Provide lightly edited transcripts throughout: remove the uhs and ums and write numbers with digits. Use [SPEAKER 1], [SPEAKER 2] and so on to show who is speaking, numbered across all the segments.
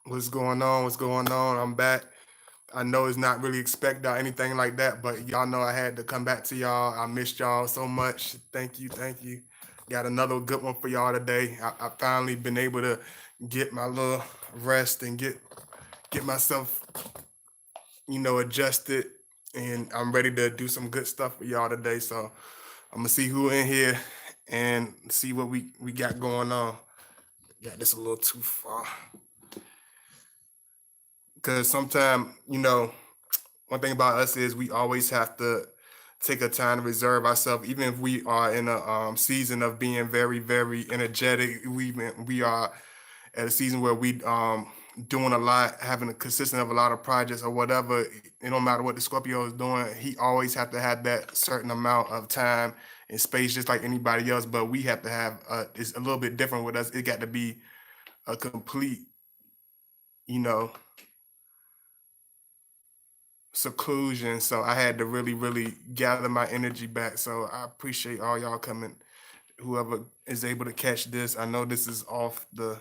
[SPEAKER 1] What's going on? What's going on? I'm back. I know it's not really expected or anything like that, but y'all know I had to come back to y'all. I missed y'all so much. Thank you, thank you. Got another good one for y'all today. I finally been able to get my little rest and get myself, adjusted, and I'm ready to do some good stuff for y'all today. So I'm gonna see who in here and see what we got going on. Got this a little too far because sometimes one thing about us is we always have to take a time to reserve ourselves, even if we are in a season of being very, very energetic. We are at a season where we doing a lot, having a consistent of a lot of projects or whatever. It don't matter what the Scorpio is doing. He always have to have that certain amount of time and space, just like anybody else. But we have to have it's a little bit different with us. It got to be a complete, you know, seclusion. So I had to really, really gather my energy back. So I appreciate all y'all coming. Whoever is able to catch this, I know this is off the,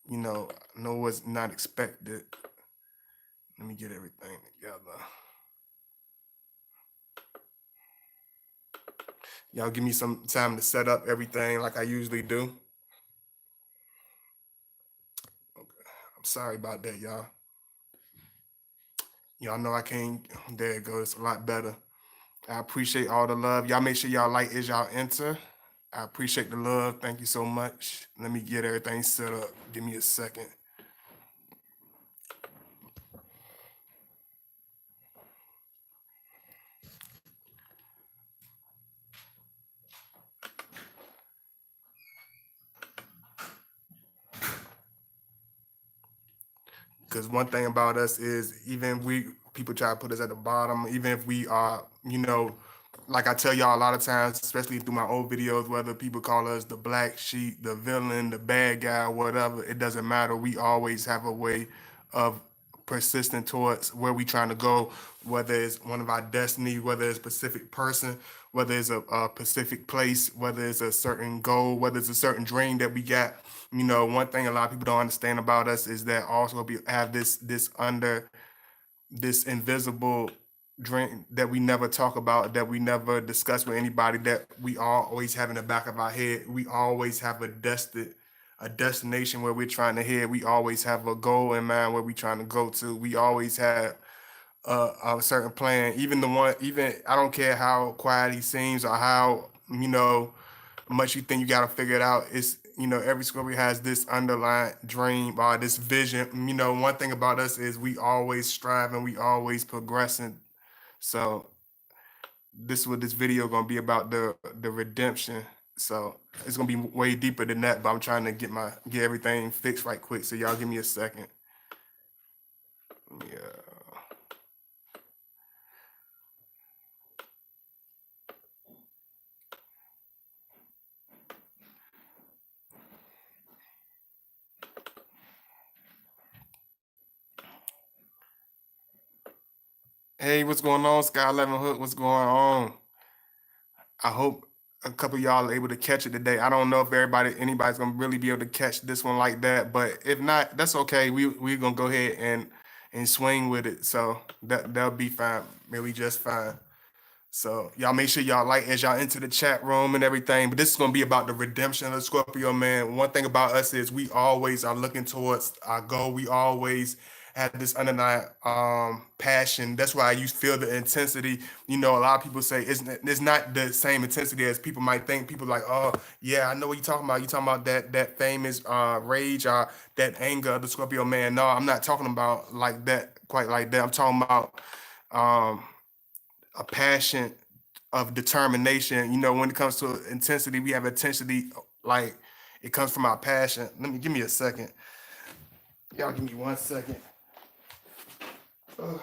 [SPEAKER 1] I know what's not expected. Let me get everything together. Y'all give me some time to set up everything like I usually do. Okay. I'm sorry about that, y'all. Y'all know I can't. There it goes. It's a lot better. I appreciate all the love. Y'all make sure y'all like as y'all enter. I appreciate the love. Thank you so much. Let me get everything set up. Give me a second. Because one thing about us is even we people try to put us at the bottom, even if we are, like I tell y'all a lot of times, especially through my old videos, whether people call us the black sheep, the villain, the bad guy, whatever, it doesn't matter. We always have a way of persistent towards where we trying to go, whether it's one of our destiny, whether it's a specific person, whether it's a specific place, whether it's a certain goal, whether it's a certain dream that we got. One thing a lot of people don't understand about us is that also we have this invisible dream that we never talk about, that we never discuss with anybody, that we always have in the back of our head. We always have a destination where we're trying to head. We always have a goal in mind where we're trying to go to. We always have a certain plan. Even I don't care how quiet he seems or how much you think you got to figure it out. It's every Scorpio has this underlying dream or this vision. One thing about us is we always strive and we always progressing. So this is what this video gonna be about, the redemption. So it's gonna be way deeper than that, but I'm trying to get everything fixed right quick. So y'all give me a second. Yeah. Hey, what's going on, Sky 11 Hook? What's going on? I hope a couple of y'all are able to catch it today. I don't know if anybody's gonna really be able to catch this one like that, but if not, that's okay. We're gonna go ahead and swing with it. So that'll be fine, really just fine. So y'all make sure y'all like as y'all enter the chat room and everything. But this is gonna be about the redemption of the Scorpio man. One thing about us is we always are looking towards our goal. We always have this underlying passion. That's why you feel the intensity. A lot of people say it's not the same intensity as people might think. People like, oh yeah, I know what you're talking about. You talking about that famous rage or that anger of the Scorpio man. No, I'm not talking about like that, quite like that. I'm talking about um a passion of determination. When it comes to intensity, we have intensity like it comes from our passion. Give me a second. Y'all give me 1 second. Ugh.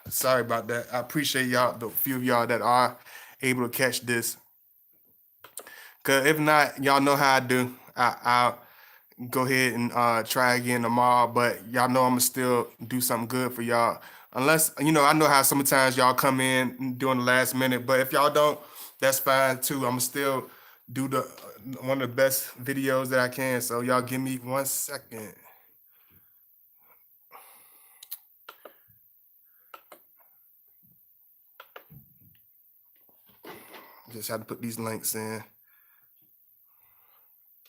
[SPEAKER 1] Sorry about that. I appreciate y'all, the few of y'all that are able to catch this. Cause if not, y'all know how I do. go ahead and try again tomorrow. But y'all know I'm gonna still do something good for y'all. Unless I know how sometimes y'all come in during the last minute, but if y'all don't, that's fine too. I'm gonna still do the one of the best videos that I can. So y'all give me 1 second. Just have to put these links in.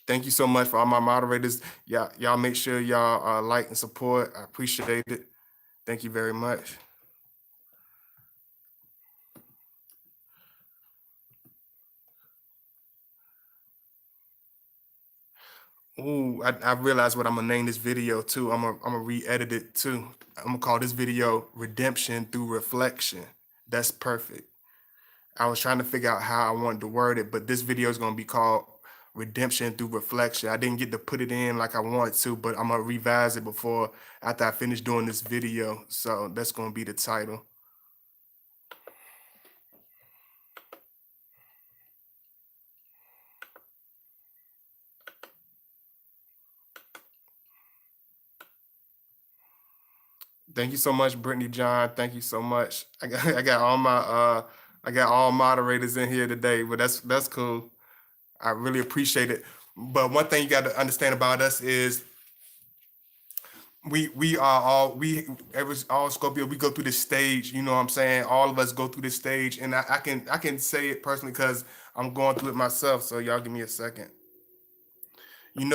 [SPEAKER 1] Thank you so much for all my moderators. Y'all make sure y'all like and support. I appreciate it. Thank you very much. Ooh, I realized what I'm gonna name this video too. I'm gonna re-edit it too. I'm gonna call this video "Redemption Through Reflection." That's perfect. I was trying to figure out how I wanted to word it, but this video is gonna be called "Redemption Through Reflection." I didn't get to put it in like I wanted to, but I'm gonna revise it before after I finish doing this video. So that's gonna be the title. Thank you so much, Brittany John. Thank you so much. I got all moderators in here today, but that's cool. I really appreciate it. But one thing you got to understand about us is we are all Scorpio. We go through this stage. You know what I'm saying? All of us go through this stage, and I can say it personally because I'm going through it myself. So y'all give me a second. You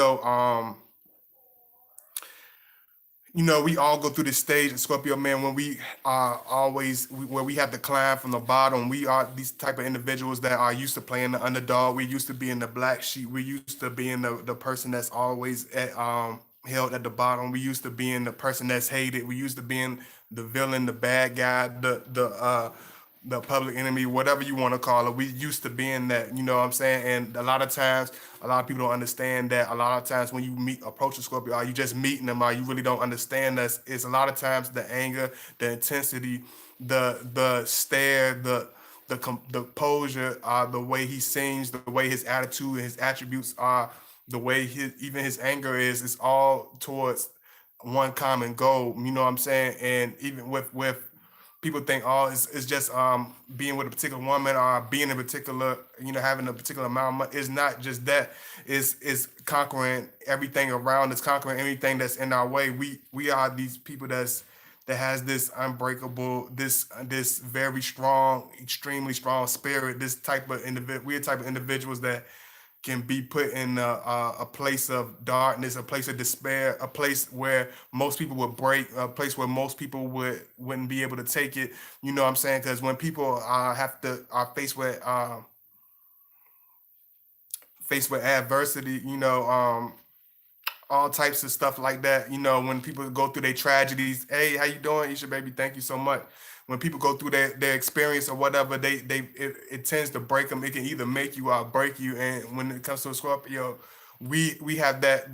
[SPEAKER 1] know, we all go through this stage, Scorpio man, when we are where we have to climb from the bottom. We are these type of individuals that are used to playing the underdog. We used to being the black sheep. We used to being the person that's always held at the bottom. We used to being the person that's hated. We used to being the villain, the bad guy, the public enemy, whatever you want to call it. We used to being that, you know what I'm saying? And a lot of times, a lot of people don't understand that. A lot of times when you approach a Scorpio, are you just meeting them, or you really don't understand us? It's a lot of times the anger, the intensity, the stare, the posure, the way he sings, the way his attitude and his attributes are, the way his anger is, it's all towards one common goal. You know what I'm saying? And even with people think, oh, it's just being with a particular woman or being in particular, having a particular amount of money. It's not just that. It's conquering everything around us, conquering anything that's in our way. We are these people that has this unbreakable, this very strong, extremely strong spirit. This type of individual, we're type of individuals that can be put in a place of darkness, a place of despair, a place where most people would break, a place where most people wouldn't be able to take it. You know what I'm saying? Because when people are faced with adversity, all types of stuff like that. When people go through their tragedies, hey, how you doing, Isha baby? Thank you so much. When people go through their experience or whatever, it tends to break them. It can either make you or break you. And when it comes to a Scorpio, we have that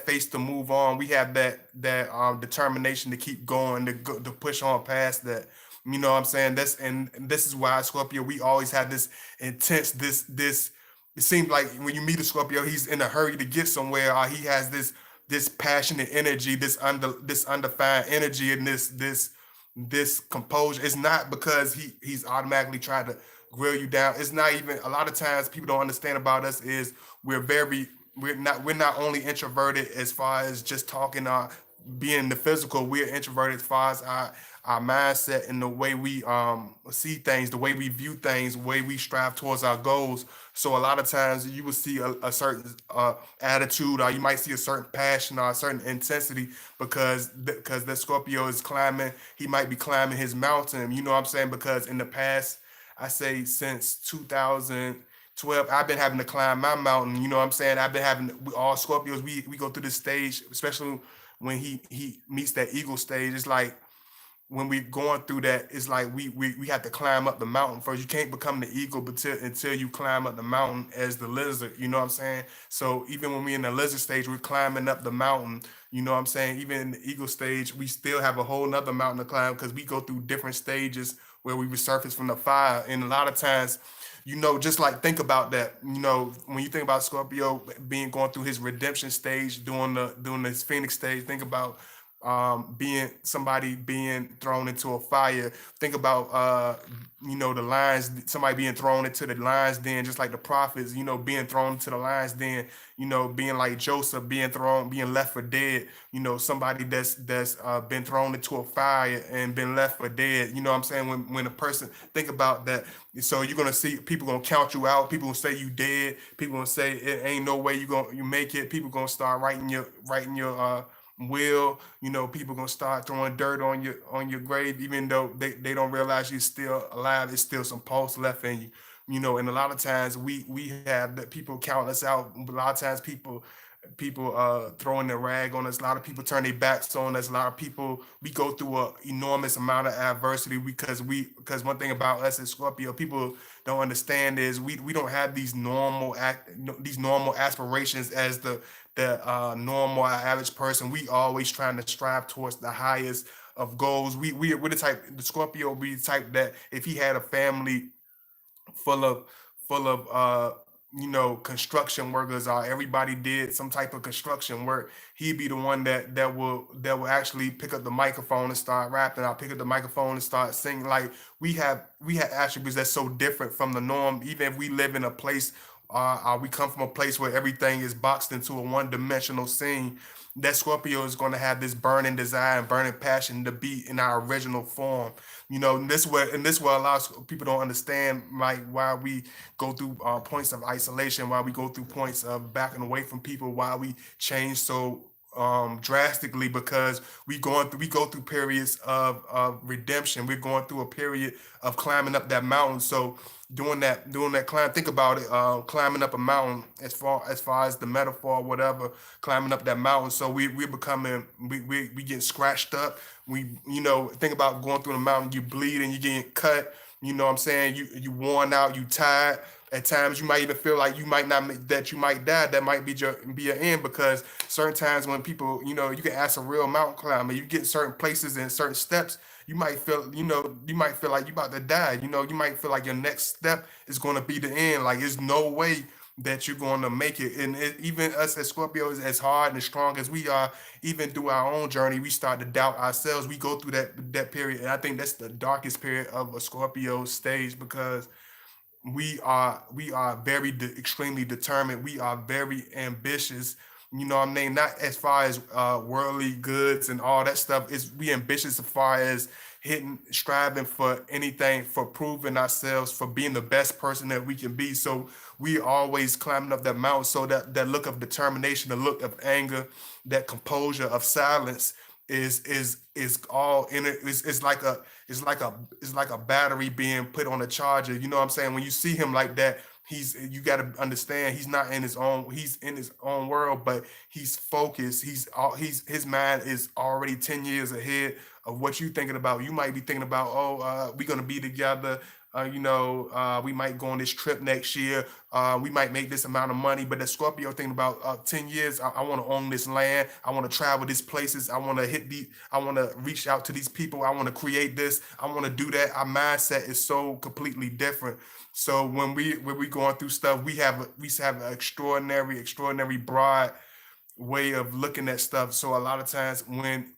[SPEAKER 1] face to move on. We have that determination to keep going, to push on past that. You know what I'm saying? And this is why Scorpio, we always have this intense, this. It seems like when you meet a Scorpio, he's in a hurry to get somewhere, or he has this passionate energy, this undefined energy, and this composure. It's not because he's automatically trying to grill you down. It's not even. A lot of times people don't understand about us is we're not only introverted as far as just talking being the physical. We're introverted as far as our mindset and the way we see things, the way we view things, the way we strive towards our goals. So a lot of times you will see a certain attitude, or you might see a certain passion or a certain intensity because the Scorpio is climbing. He might be climbing his mountain. You know what I'm saying? Because in the past, I say since 2012, I've been having to climb my mountain. You know what I'm saying? I've been having all Scorpios. We go through this stage, especially when he meets that eagle stage. It's like when we going through that, it's like we have to climb up the mountain first. You can't become the eagle until you climb up the mountain as the lizard. You know what I'm saying? So even when we in the lizard stage, we're climbing up the mountain. You know what I'm saying? Even in the eagle stage, we still have a whole nother mountain to climb because we go through different stages where we resurface from the fire. And a lot of times just like think about that. When you think about Scorpio being going through his redemption stage, doing his Phoenix stage, think about being somebody being thrown into a fire. Think about the lions, somebody being thrown into the lions den, just like the prophets, being thrown into the lions den, being like Joseph, being left for dead. Somebody that's been thrown into a fire and been left for dead. You know what I'm saying? When a person think about that, so you're gonna see people gonna count you out. People gonna say you dead. People gonna say it ain't no way you make it. People gonna start writing your will. People gonna start throwing dirt on your grave, even though they don't realize you're still alive. There's still some pulse left in you. And a lot of times we have that people count us out. A lot of times people throwing their rag on us. A lot of people turn their backs on us. A lot of people, we go through a enormous amount of adversity because one thing about us as Scorpio, people don't understand is we don't have these normal aspirations as the normal average person. We always trying to strive towards the highest of goals. We're the Scorpio be the type that if he had a family full of construction workers, or everybody did some type of construction work, he'd be the one that will actually pick up the microphone and start rapping. I'll pick up the microphone and start singing. Like we have attributes that's so different from the norm. Even if we live in a place, we come from a place where everything is boxed into a one-dimensional scene, that Scorpio is going to have this burning desire and burning passion to be in our original form. And this way a lot of people don't understand, like, why we go through points of isolation, why we go through points of backing away from people, why we change so drastically, because we go through periods of redemption. We're going through a period of climbing up that mountain. So doing that climb, think about it, climbing up a mountain, as far as the metaphor, whatever, climbing up that mountain. So we're becoming, we get scratched up. Think about going through the mountain, you bleeding, you getting cut. You know what I'm saying? You worn out, you tired. At times you might even feel like you might not make, that you might die. That might be your end, because certain times when people, you can ask a real mountain climber, you get certain places and certain steps, you might feel like you about to die. You might feel like your next step is going to be the end. Like, there's no way that you're going to make it. And even us as Scorpios, as hard and strong as we are, even through our own journey, we start to doubt ourselves. We go through that period, and I think that's the darkest period of a Scorpio stage, because we are very extremely determined. We are very ambitious. What I mean, not as far as worldly goods and all that stuff. Is we ambitious as far as striving for anything, for proving ourselves, for being the best person that we can be. So we always climbing up that mountain. So that look of determination, the look of anger, that composure of silence is all in it. It's like a battery being put on a charger. You know what I'm saying? When you see him like that, you got to understand, he's not in his own. He's in his own world, but he's focused. His mind is already 10 years ahead of what you thinking about. You might be thinking about, oh, we're gonna be together. We might go on this trip next year. We might make this amount of money. But the Scorpio thinking about 10 years. I want to own this land. I want to travel these places. I want to I want to reach out to these people. I want to create this. I want to do that. Our mindset is so completely different. So when we going through stuff, we have an extraordinary broad way of looking at stuff. So a lot of times when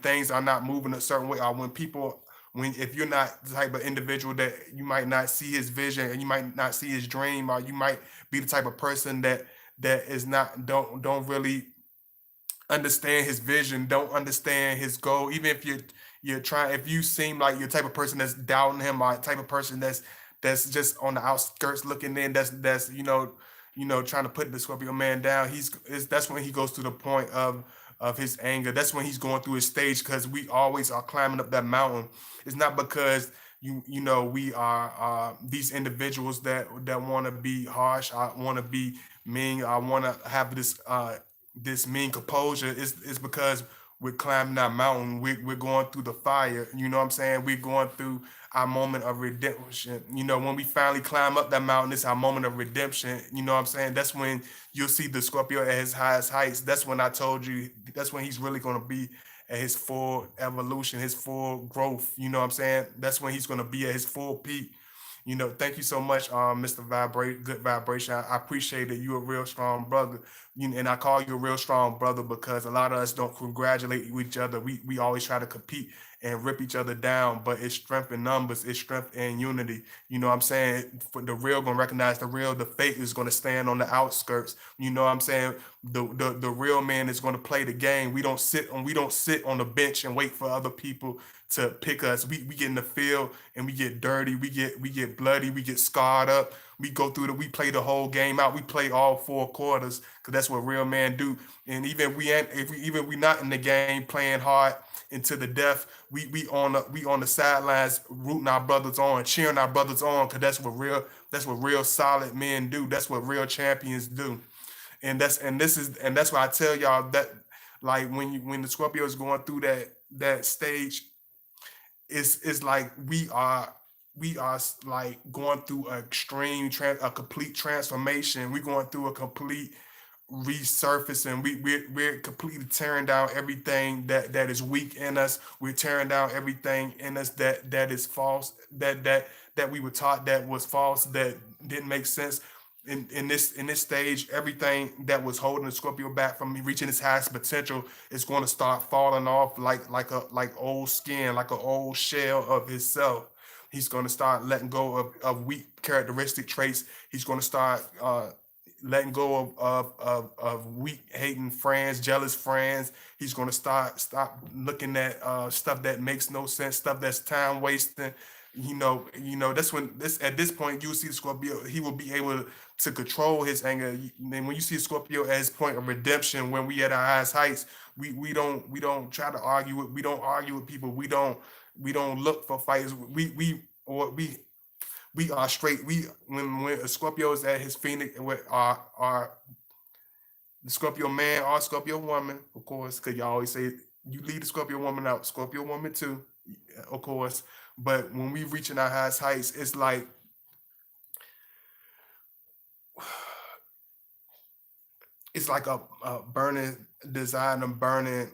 [SPEAKER 1] things are not moving a certain way, or when if you're not the type of individual that you might not see his vision, and you might not see his dream, or you might be the type of person that is not don't really understand his vision, don't understand his goal. Even if you're trying, if you seem like you're the type of person that's doubting him, or the type of person that's just on the outskirts looking in, that's trying to put the Scorpio man down. That's when he goes to the point of his anger. That's when he's going through his stage, because we always are climbing up that mountain. It's not because we are these individuals that want to be harsh. I want to be mean. I want to have this mean composure. Is because we're climbing that mountain. We're going through the fire. You know what I'm saying? We're going through our moment of redemption. When we finally climb up that mountain, it's our moment of redemption. You know what I'm saying? That's when you'll see the Scorpio at his highest heights. That's when I told you, that's when he's really going to be at his full evolution, his full growth. You know what I'm saying? That's when he's going to be at his full peak. Thank you so much, Mr. Vibrate, Good Vibration. I appreciate it. You're a real strong brother. And I call you a real strong brother because a lot of us don't congratulate each other. We always try to compete and rip each other down, but it's strength in numbers, it's strength in unity. You know what I'm saying? For the real gonna recognize the real, the fake is gonna stand on the outskirts. You know what I'm saying? The real man is gonna play the game. We don't sit on the bench and wait for other people to pick us. We get in the field and we get dirty, we get bloody, we get scarred up. We play the whole game out. We play all 4 quarters because that's what real men do. And even we not in the game playing hard into the death, we on the sidelines rooting our brothers on, cheering our brothers on, because that's what real solid men do. That's what real champions do. And that's why I tell y'all that, like, when the Scorpio is going through that stage, it's like we are like going through a complete transformation. We're going through a complete resurfacing. We're completely tearing down everything that is weak in us. We're tearing down everything in us that is false, that we were taught that was false, that didn't make sense. In this stage, everything that was holding the Scorpio back from reaching its highest potential is going to start falling off like old skin, like an old shell of himself. He's going to start letting go of weak characteristic traits. He's going to start letting go of weak hating friends, jealous friends. He's going to stop looking at stuff that makes no sense, stuff that's time wasting. That's when this at this point you see the Scorpio. He will be able to control his anger. And when you see Scorpio at his point of redemption, when we at our highest heights, we don't try to argue with we don't argue with people. We don't look for fights. We are straight. When a Scorpio is at his phoenix with our the Scorpio man or Scorpio woman, of course, because y'all always say you lead the Scorpio woman out, Scorpio woman too, of course. But when we reaching our highest heights, it's like a burning desire and burning.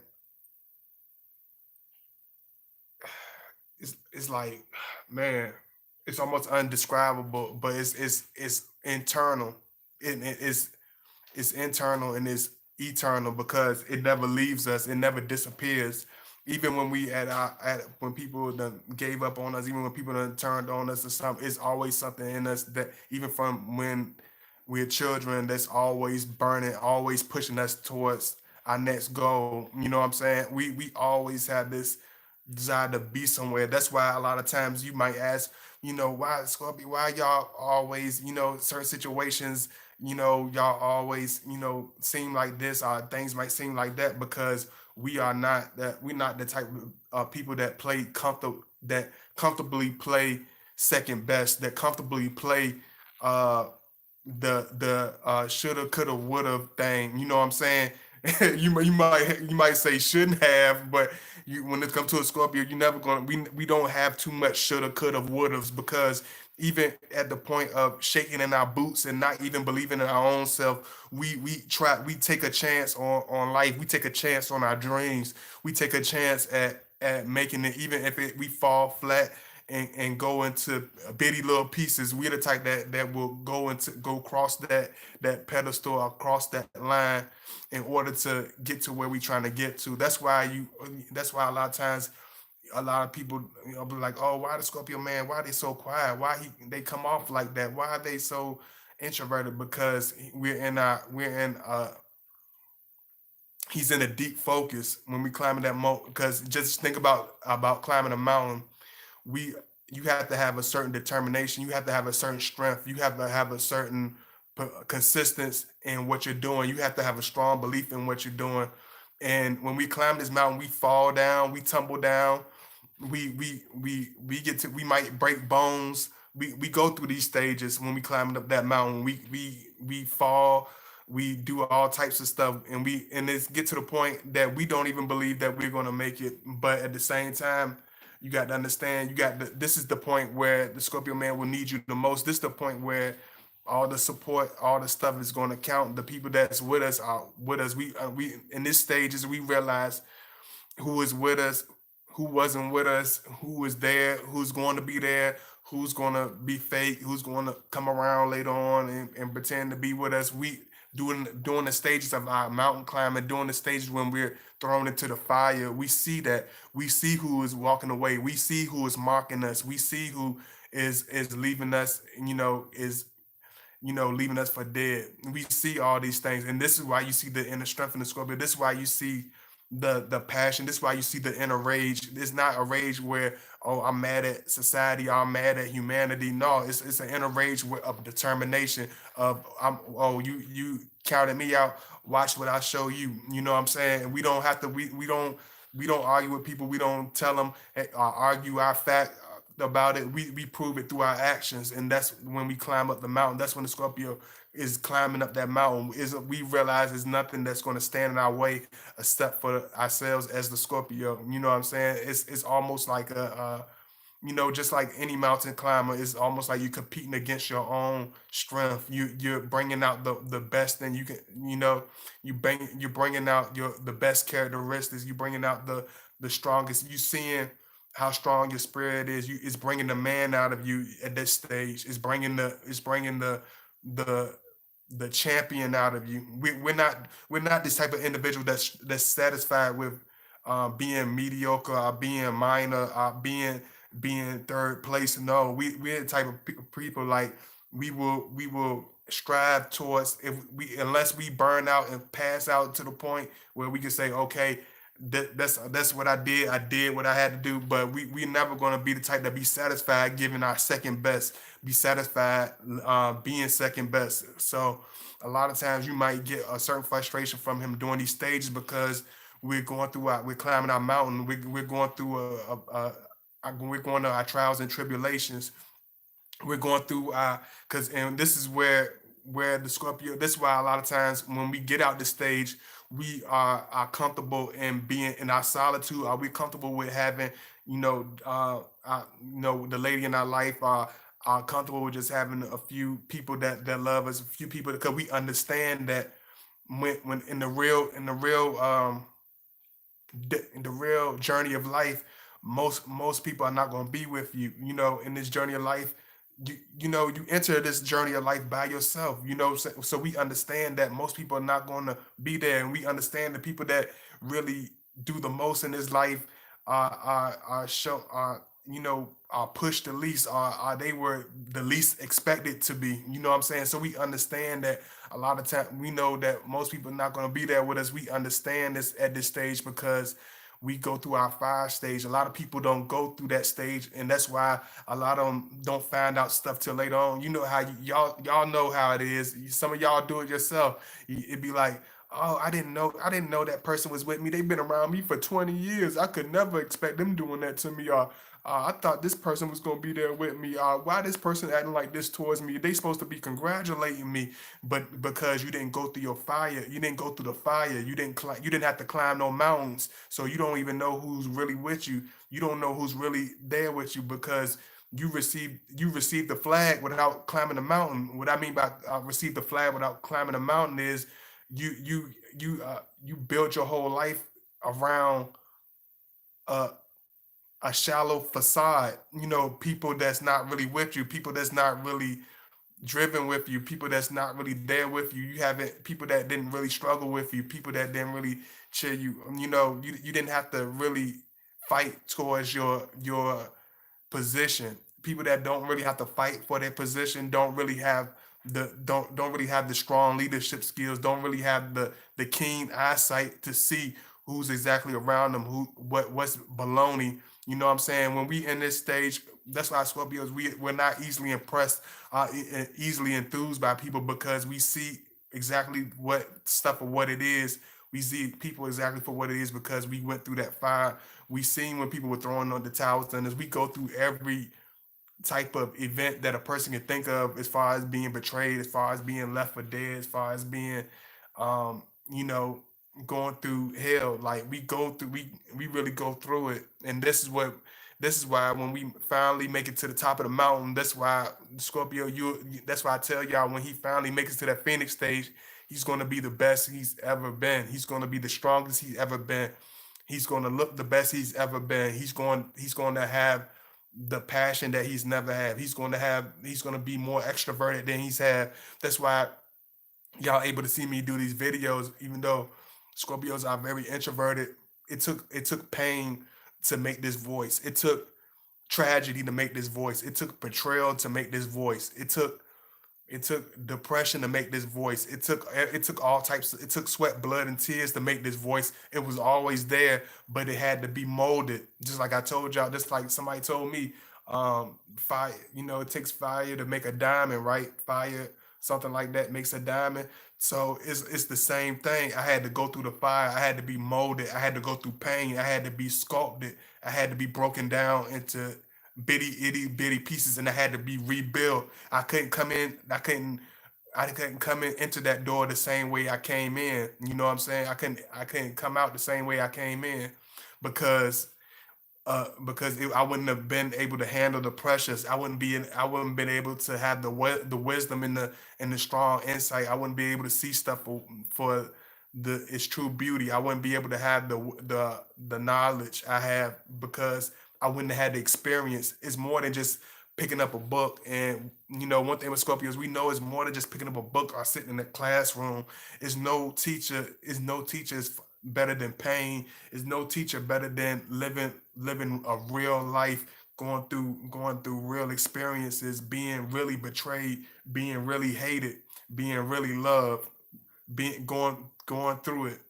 [SPEAKER 1] It's like, man, it's almost undescribable, but it's internal. It's internal and it's eternal because it never leaves us. It never disappears. Even when we at when people done gave up on us, even when people done turned on us or something, it's always something in us that even from when we're children, that's always burning, always pushing us towards our next goal. You know what I'm saying? We always have this desire to be somewhere. That's why a lot of times you might ask, why Scorpio, why y'all always, certain situations, y'all always, seem like this, or things might seem like that, because we're not the type of people that comfortably play second best, that comfortably play uh the shoulda, coulda, woulda thing. You know what I'm saying? You might say shouldn't have, but when it comes to a Scorpio, you never gonna we don't have too much shoulda, coulda, wouldas, because even at the point of shaking in our boots and not even believing in our own self, we take a chance on life. We take a chance on our dreams. We take a chance at making it, even if we fall flat and go into bitty little pieces. We're the type that will go across that pedestal, across that line, in order to get to where we trying to get to. That's why a lot of times a lot of people, be like, oh, why the Scorpio man? Why they so quiet? Why they come off like that? Why are they so introverted? Because he's in a deep focus when we climbing that mountain. Because just think about climbing a mountain. we You have to have a certain determination. You have to have a certain strength. You have to have a certain consistency in what you're doing. You have to have a strong belief in what you're doing. And when we climb this mountain, we fall down, we tumble down, we might break bones. We go through these stages when we climbing up that mountain. We fall, we do all types of stuff, and it's get to the point that we don't even believe that we're gonna make it. But at the same time, you got to understand, this is the point where the Scorpio man will need you the most. This is the point where all the support, all the stuff is going to count. The people that's with us are with us. We in this stages we realize who is with us, who wasn't with us, who is there, who's going to be there, who's gonna be fake, who's gonna come around later on and pretend to be with us. We during the stages of our mountain climbing, during the stages when we're thrown into the fire, we see that. We see who is walking away. We see who is mocking us. We see who is leaving us, is leaving us for dead. We see all these things, and this is why you see the inner strength in the Scorpio. This is why you see the passion. This is why you see the inner rage. It's not a rage where, oh, I'm mad at society, or I'm mad at humanity. No, it's an inner rage of determination. Of, oh, you counted me out. Watch what I show you. You know what I'm saying? And we don't have to. We don't argue with people. We don't tell them, argue our fact about it. We prove it through our actions, and that's when we climb up the mountain. That's when the Scorpio is climbing up that mountain. Is we realize there's nothing that's going to stand in our way except for ourselves as the Scorpio. You know what I'm saying? It's almost like just like any mountain climber, it's almost like you're competing against your own strength. You're bringing out the best thing you can. You're bringing out the best characteristics. You're bringing out the strongest. You seeing how strong your spirit is. It's bringing the man out of you at this stage. The the champion out of you. We're not this type of individual that's satisfied with being mediocre, or being minor, or being third place. No, we're the type of people, like, we will strive towards, if we unless we burn out and pass out to the point where we can say, okay, that's what I did. I did what I had to do. But we never gonna be the type to be satisfied giving our second best, be satisfied being second best. So a lot of times you might get a certain frustration from him during these stages, because we're climbing our mountain. We're going through we're going to our trials and tribulations. We're going through because, and this is where the Scorpio, this is why a lot of times when we get out the stage, we are comfortable in being in our solitude. Are we comfortable with having, the lady in our life, are comfortable with just having a few people that love us, a few people, because we understand that when in the real journey of life, most people are not going to be with you. In this journey of life, you enter this journey of life by yourself. So we understand that most people are not going to be there, and we understand the people that really do the most in this life are show are pushed the least, are they were the least expected to be. You know what I'm saying? So we understand that a lot of time we know that most people are not going to be there with us. We understand this at this stage because we go through our fire stage. A lot of people don't go through that stage, and that's why a lot of them don't find out stuff till later on. You know how y'all know how it is. Some of y'all do it yourself. It'd be like, oh, I didn't know that person was with me. They've been around me for 20 years. I could never expect them doing that to me. Or I thought this person was gonna be there with me. Why this person acting like this towards me? They supposed to be congratulating me, but because you didn't go through your fire, you didn't go through the fire. You didn't have to climb no mountains, so you don't even know who's really with you. You don't know who's really there with you, because you received the flag without climbing the mountain. What I mean by receive the flag without climbing the mountain is you build your whole life around a a shallow facade. People that's not really with you, people that's not really driven with you, people that's not really there with you. You haven't People that didn't really struggle with you, people that didn't really cheer you. You didn't have to really fight towards your position. People that don't really have to fight for their position don't really have the strong leadership skills, don't really have the keen eyesight to see who's exactly around them, what's baloney. You know what I'm saying? When we in this stage, that's why Scorpios, we're not easily impressed, easily enthused by people, because we see exactly what stuff or what it is. We see people exactly for what it is because we went through that fire. We seen when people were throwing on the towels, and as we go through every type of event that a person can think of, as far as being betrayed, as far as being left for dead, as far as being um you know going through hell. Like, we really go through it. And this is why when we finally make it to the top of the mountain, that's why Scorpio, that's why I tell y'all, when he finally makes it to that Phoenix stage, he's going to be the best he's ever been. He's going to be the strongest he's ever been. He's going to look the best he's ever been. He's going to have the passion that he's never had. He's going to be more extroverted than he's had. That's why y'all able to see me do these videos, even though Scorpios are very introverted. It took pain to make this voice. It took tragedy to make this voice. It took betrayal to make this voice. It took depression to make this voice. It took all types. It took sweat, blood, and tears to make this voice. It was always there, but it had to be molded. Just like I told y'all, just like somebody told me, fire. It takes fire to make a diamond, right? Fire, something like that makes a diamond. So it's the same thing. I had to go through the fire. I had to be molded. I had to go through pain. I had to be sculpted. I had to be broken down into bitty itty bitty pieces, and I had to be rebuilt. I couldn't come in. I couldn't come in into that door the same way I came in. You know what I'm saying? I couldn't come out the same way I came in because I wouldn't have been able to handle the pressures. I wouldn't been able to have the wisdom and the strong insight. I wouldn't be able to see stuff for its true beauty. I wouldn't be able to have the knowledge I have because I wouldn't have had the experience. It's more than just picking up a book. And one thing with Scorpios, we know it's more than just picking up a book or sitting in the classroom. Is better than pain. Is no teacher better than living a real life, going through real experiences, being really betrayed, being really hated, being really loved, being going through it.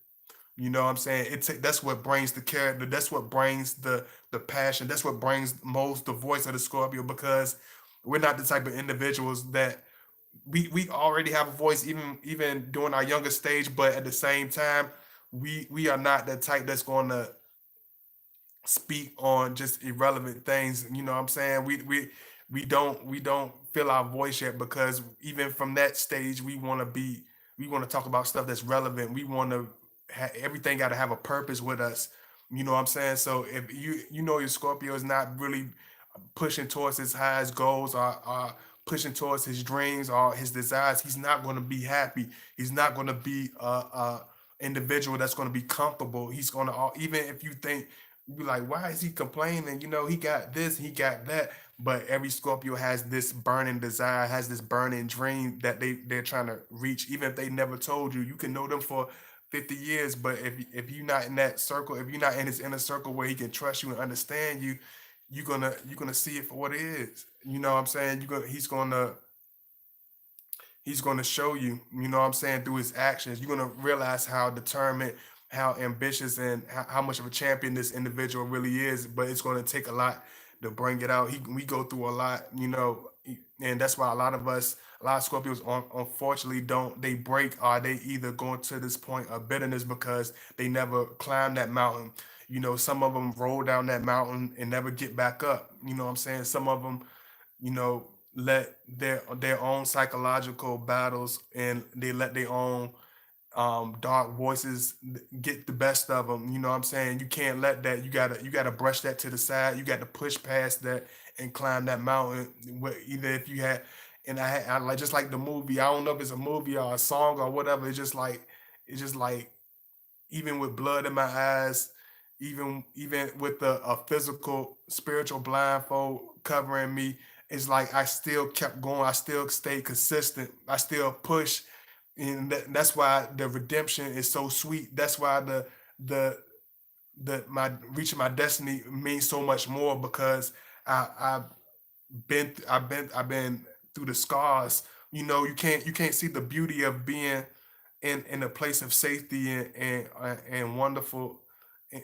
[SPEAKER 1] You know what I'm saying? That's what brings the character. That's what brings the passion. That's what brings most the voice of the Scorpio, because we're not the type of individuals that we already have a voice, even during our younger stage, but at the same time, we are not the type that's going to speak on just irrelevant things. You know what I'm saying? We don't feel our voice yet, because even from that stage, we want to talk about stuff that's relevant. We want to everything got to have a purpose with us. You know what I'm saying? So if your Scorpio is not really pushing towards his highest goals, or pushing towards his dreams or his desires, he's not going to be happy. He's not going to be a individual that's going to be comfortable. He's going to, even if you think, be like, why is he complaining? He got this, he got that. But every Scorpio has this burning desire, has this burning dream that they're trying to reach. Even if they never told you, you can know them for 50 years, but if you're not in that circle, if you're not in his inner circle where he can trust you and understand you, you're gonna see it for what it is. You know what I'm saying? He's gonna show you, you know what I'm saying, through his actions. You're gonna realize how determined, how ambitious, and how much of a champion this individual really is. But it's gonna take a lot to bring it out. We go through a lot, and that's why a lot of Scorpios, unfortunately, don't they break, or they either going to this point of bitterness because they never climbed that mountain. Some of them roll down that mountain and never get back up. You know what I'm saying? Some of them, let their own psychological battles, and they let their own dark voices get the best of them. You know what I'm saying? You can't let that. You gotta brush that to the side. You got to push past that and climb that mountain. Either if you had, and I like, just like the movie. I don't know if it's a movie or a song or whatever. It's just like even with blood in my eyes, even with a physical spiritual blindfold covering me, it's like I still kept going. I still stayed consistent. I still push, and that's why the redemption is so sweet. That's why the my reaching my destiny means so much more, because I've I've been through the scars. You can't see the beauty of being in a place of safety and wonderful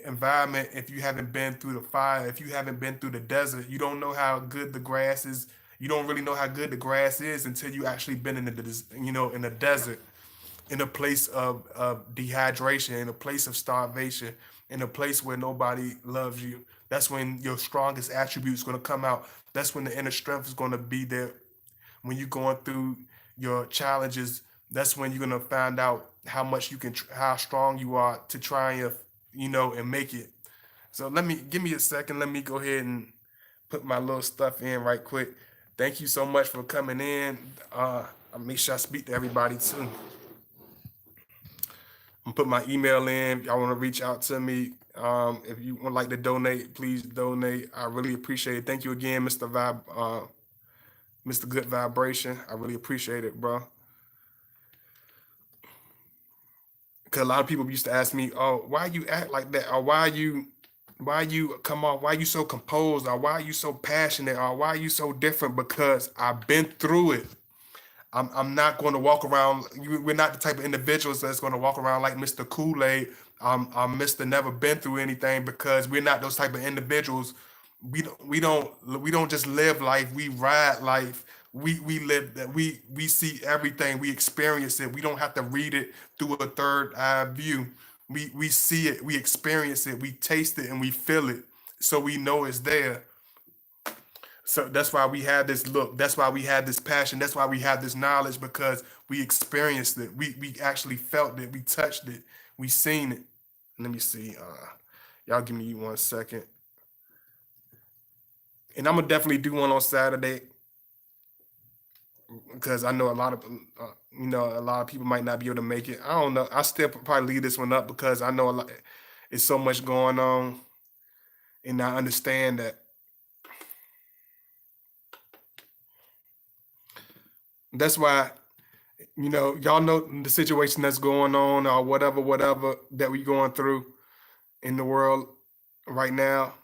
[SPEAKER 1] environment if you haven't been through the fire. If you haven't been through the desert, you don't know how good the grass is. You don't really know how good the grass is until you actually been in in the desert, in a place of dehydration, in a place of starvation, in a place where nobody loves you. That's when your strongest attributes going to come out. That's when the inner strength is going to be there. When you're going through your challenges, that's when you're going to find out how much how strong you are to triumph, and make it. So give me a second. Let me go ahead and put my little stuff in right quick. Thank you so much for coming in. I'll make sure I speak to everybody too. I'm put my email in. Y'all want to reach out to me? If you would like to donate, please donate. I really appreciate it. Thank you again, Mr. Good Vibration. I really appreciate it, bro. Because a lot of people used to ask me, "Oh, why you act like that? Or why you come off? Why you so composed? Or why are you so passionate? Or why are you so different?" Because I've been through it. I'm not going to walk around. We're not the type of individuals that's going to walk around like Mr. Kool-Aid. I'm Mr. Never been through anything, because we're not those type of individuals. We don't just live life. We ride life. We live that. We see everything. We experience it. We don't have to read it through a third eye view. We see it. We experience it. We taste it and we feel it. So we know it's there. So that's why we had this look. That's why we had this passion. That's why we have this knowledge, because we experienced it. We actually felt it. We touched it. We seen it. Let me see. Y'all give me 1 second. And I'm gonna definitely do one on Saturday, because I know a lot of people might not be able to make it. I don't know. I still probably leave this one up, because I know a lot. It's so much going on, and I understand that. That's why, y'all know the situation that's going on, or whatever that we going through in the world right now.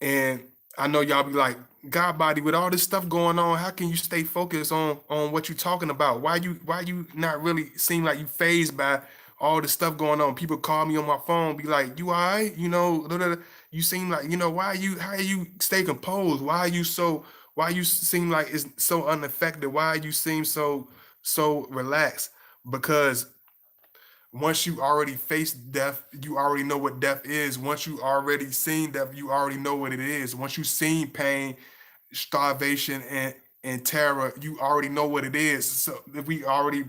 [SPEAKER 1] And I know y'all be like, God body, with all this stuff going on, how can you stay focused on what you talking about? Why you not really seem like you phased by all the stuff going on? People call me on my phone, be like, you all right? You seem like, why how you stay composed? Why you seem like it's so unaffected? Why you seem so relaxed? Because once you already faced death, you already know what death is. Once you already seen death, you already know what it is. Once you seen pain, starvation, and terror, you already know what it is. So if we already,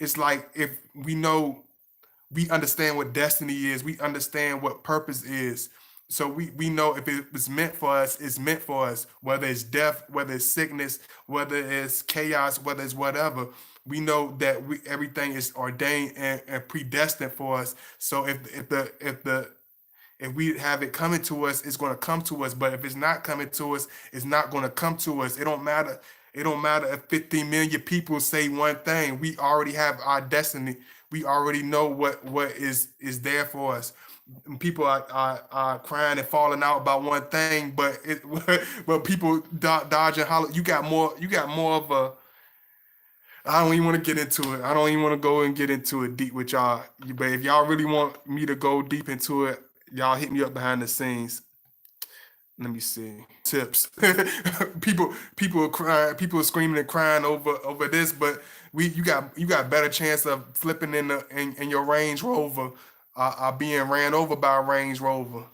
[SPEAKER 1] it's like, if we know, we understand what destiny is, we understand what purpose is. So we know if it's meant for us, it's meant for us. Whether it's death, whether it's sickness, whether it's chaos, whether it's whatever, we know that everything is ordained and predestined for us. So if we have it coming to us, it's going to come to us. But if it's not coming to us, it's not going to come to us. It don't matter. It don't matter if 15 million people say one thing. We already have our destiny. We already know what is there for us. People are crying and falling out about one thing, but people dodging. You got more. You got more of a. I don't even want to get into it. I don't even want to go and get into it deep with y'all. But if y'all really want me to go deep into it, y'all hit me up behind the scenes. Let me see tips. People are crying. People are screaming and crying over this. But you got better chance of flipping in your Range Rover, being ran over by a Range Rover.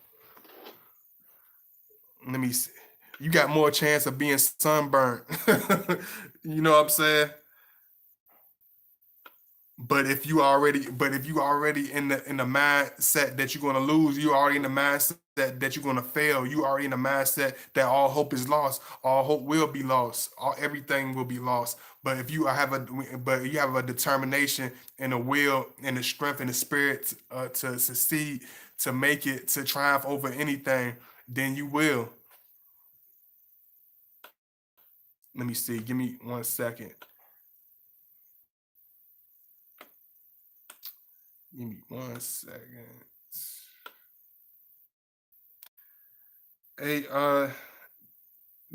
[SPEAKER 1] Let me see. You got more chance of being sunburned. You know what I'm saying? But if you already in the mindset that you're gonna lose, you already in the mindset that you're gonna fail. You already in the mindset that all hope is lost. All hope will be lost. Everything will be lost. But you have a determination and a will and a strength and a spirit to succeed, to make it, to triumph over anything. Then you will. Let me see. Give me 1 second. Give me 1 second. Hey,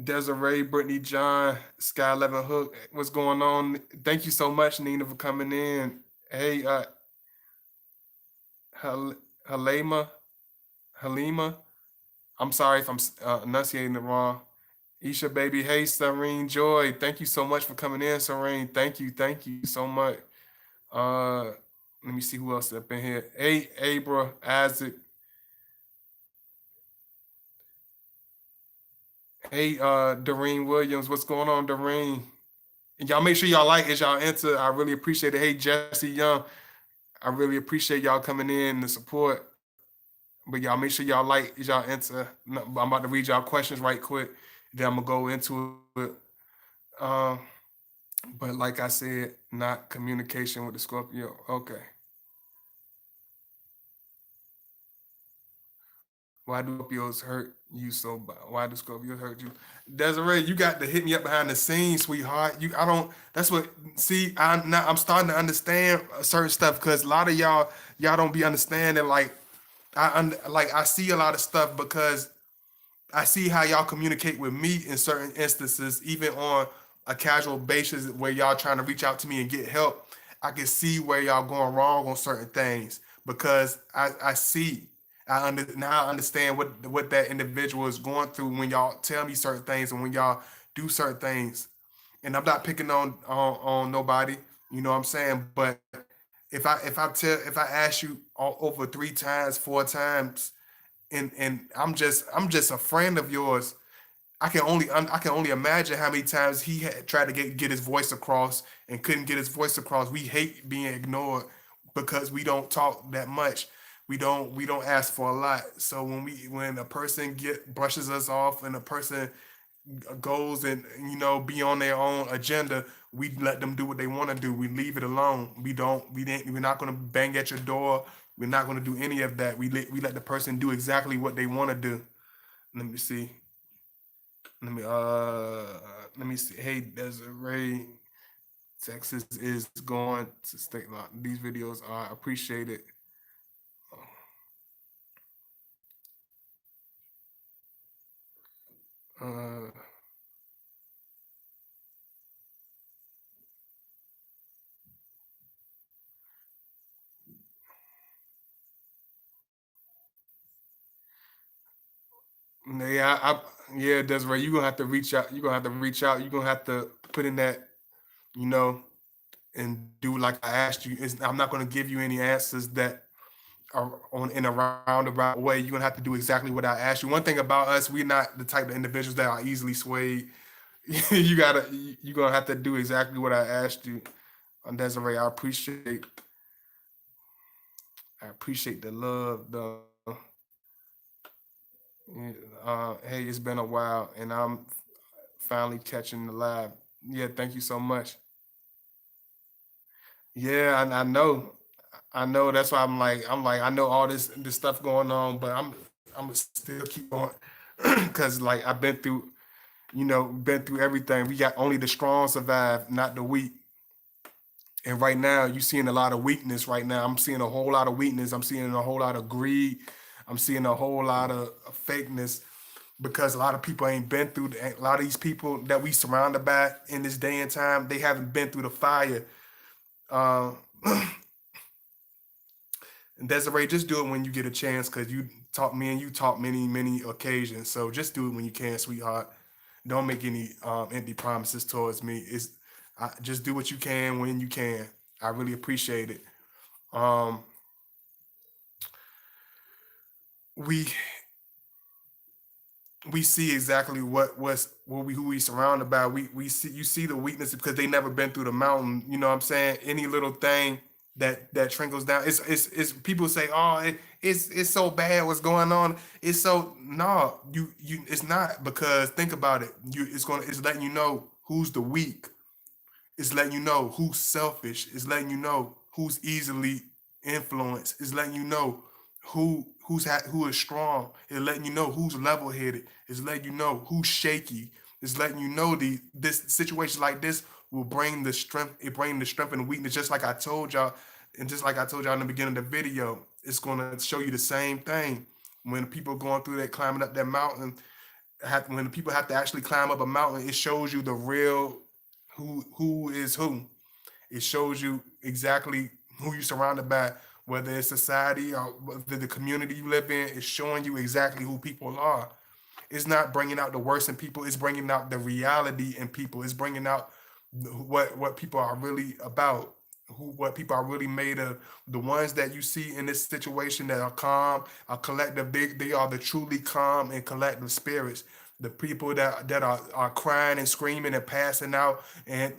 [SPEAKER 1] Desiree, Brittany, John, Sky 11 Hook, what's going on? Thank you so much, Nina, for coming in. Hey, Hal- Halima, Halima, I'm sorry if I'm enunciating it wrong. Isha, baby, hey, Serene Joy, thank you so much for coming in, Serene. Thank you so much. Uh, Let me see who else up in here. Hey, Abra, Isaac. Hey, Doreen Williams, what's going on, Doreen? And y'all make sure y'all like as y'all enter. I really appreciate it. Hey, Jesse Young, I really appreciate y'all coming in and support. But y'all make sure y'all like as y'all enter. No, I'm about to read y'all questions right quick. Then I'm gonna go into it. Um, but like I said, not communication with the Scorpio. Okay. Why do Scorpios hurt you so bad? Why do Scorpios hurt you? Desiree, you got to hit me up behind the scenes, sweetheart. I don't. That's what. See, I'm starting to understand certain stuff because a lot of y'all don't be understanding. Like like I see a lot of stuff because I see how y'all communicate with me in certain instances, even on a casual basis where y'all trying to reach out to me and get help. I can see where y'all going wrong on certain things because I see. Now I understand what that individual is going through when y'all tell me certain things and when y'all do certain things. And I'm not picking on nobody, you know what I'm saying? But if I ask you all over 3 times, 4 times, and I'm just a friend of yours. I can only imagine how many times he had tried to get his voice across and couldn't get his voice across. We hate being ignored because we don't talk that much. We don't ask for a lot. So when a person get brushes us off and a person goes and be on their own agenda, we let them do what they want to do. We leave it alone. We're not going to bang at your door. We're not going to do any of that. We let the person do exactly what they want to do. Let me see. Let me let me see. Hey Desiree, Texas is going to state line. These videos are appreciated. Uh, yeah, yeah, Desiree, you gonna have to reach out. You gonna have to reach out. You gonna have to put in that, you know, and do like I asked you. I'm not gonna give you any answers that are on in a roundabout way. You're gonna have to do exactly what I asked you. One thing about us, we're not the type of individuals that are easily swayed. You're gonna have to do exactly what I asked you. Desiree, I appreciate the love though. Hey, it's been a while, and I'm finally catching the live. Yeah, thank you so much. Yeah, I know, I know. That's why I know all this stuff going on, but I'm gonna still keep going because like I've been through, been through everything. We got only the strong survive, not the weak. And right now, you're seeing a lot of weakness. Right now, I'm seeing a whole lot of weakness. I'm seeing a whole lot of greed. I'm seeing a whole lot of fakeness because a lot of people ain't been through. A lot of these people that we surrounded by in this day and time, they haven't been through the fire. Uh, and Desiree, just do it when you get a chance because you talk many occasions. So just do it when you can, sweetheart. Don't make any empty promises towards me. Just do what you can when you can. I really appreciate it. Um, we we see exactly what we who we surrounded by. We see you see the weakness because they never been through the mountain. You know what I'm saying? Any little thing that trickles down. It's people say, oh, it's so bad. What's going on? It's so no. You it's not because think about it. It's letting you know who's the weak. It's letting you know who's selfish. It's letting you know who's easily influenced. It's letting you know who is strong. It's letting you know who's level headed. It's letting you know who's shaky. It's letting you know this situation like this will bring the strength. It bring the strength and the weakness. Just like I told y'all, and just like I told y'all in the beginning of the video, it's gonna show you the same thing. When people going through that climbing up that mountain, when the people have to actually climb up a mountain, it shows you the real who is who. It shows you exactly who you're surrounded by, whether it's society or whether the community you live in. It's showing you exactly who people are. It's not bringing out the worst in people. It's bringing out the reality in people. It's bringing out what people are really about, what people are really made of. The ones that you see in this situation that are calm, are collective. They are the truly calm and collective spirits. The people that are crying and screaming and passing out and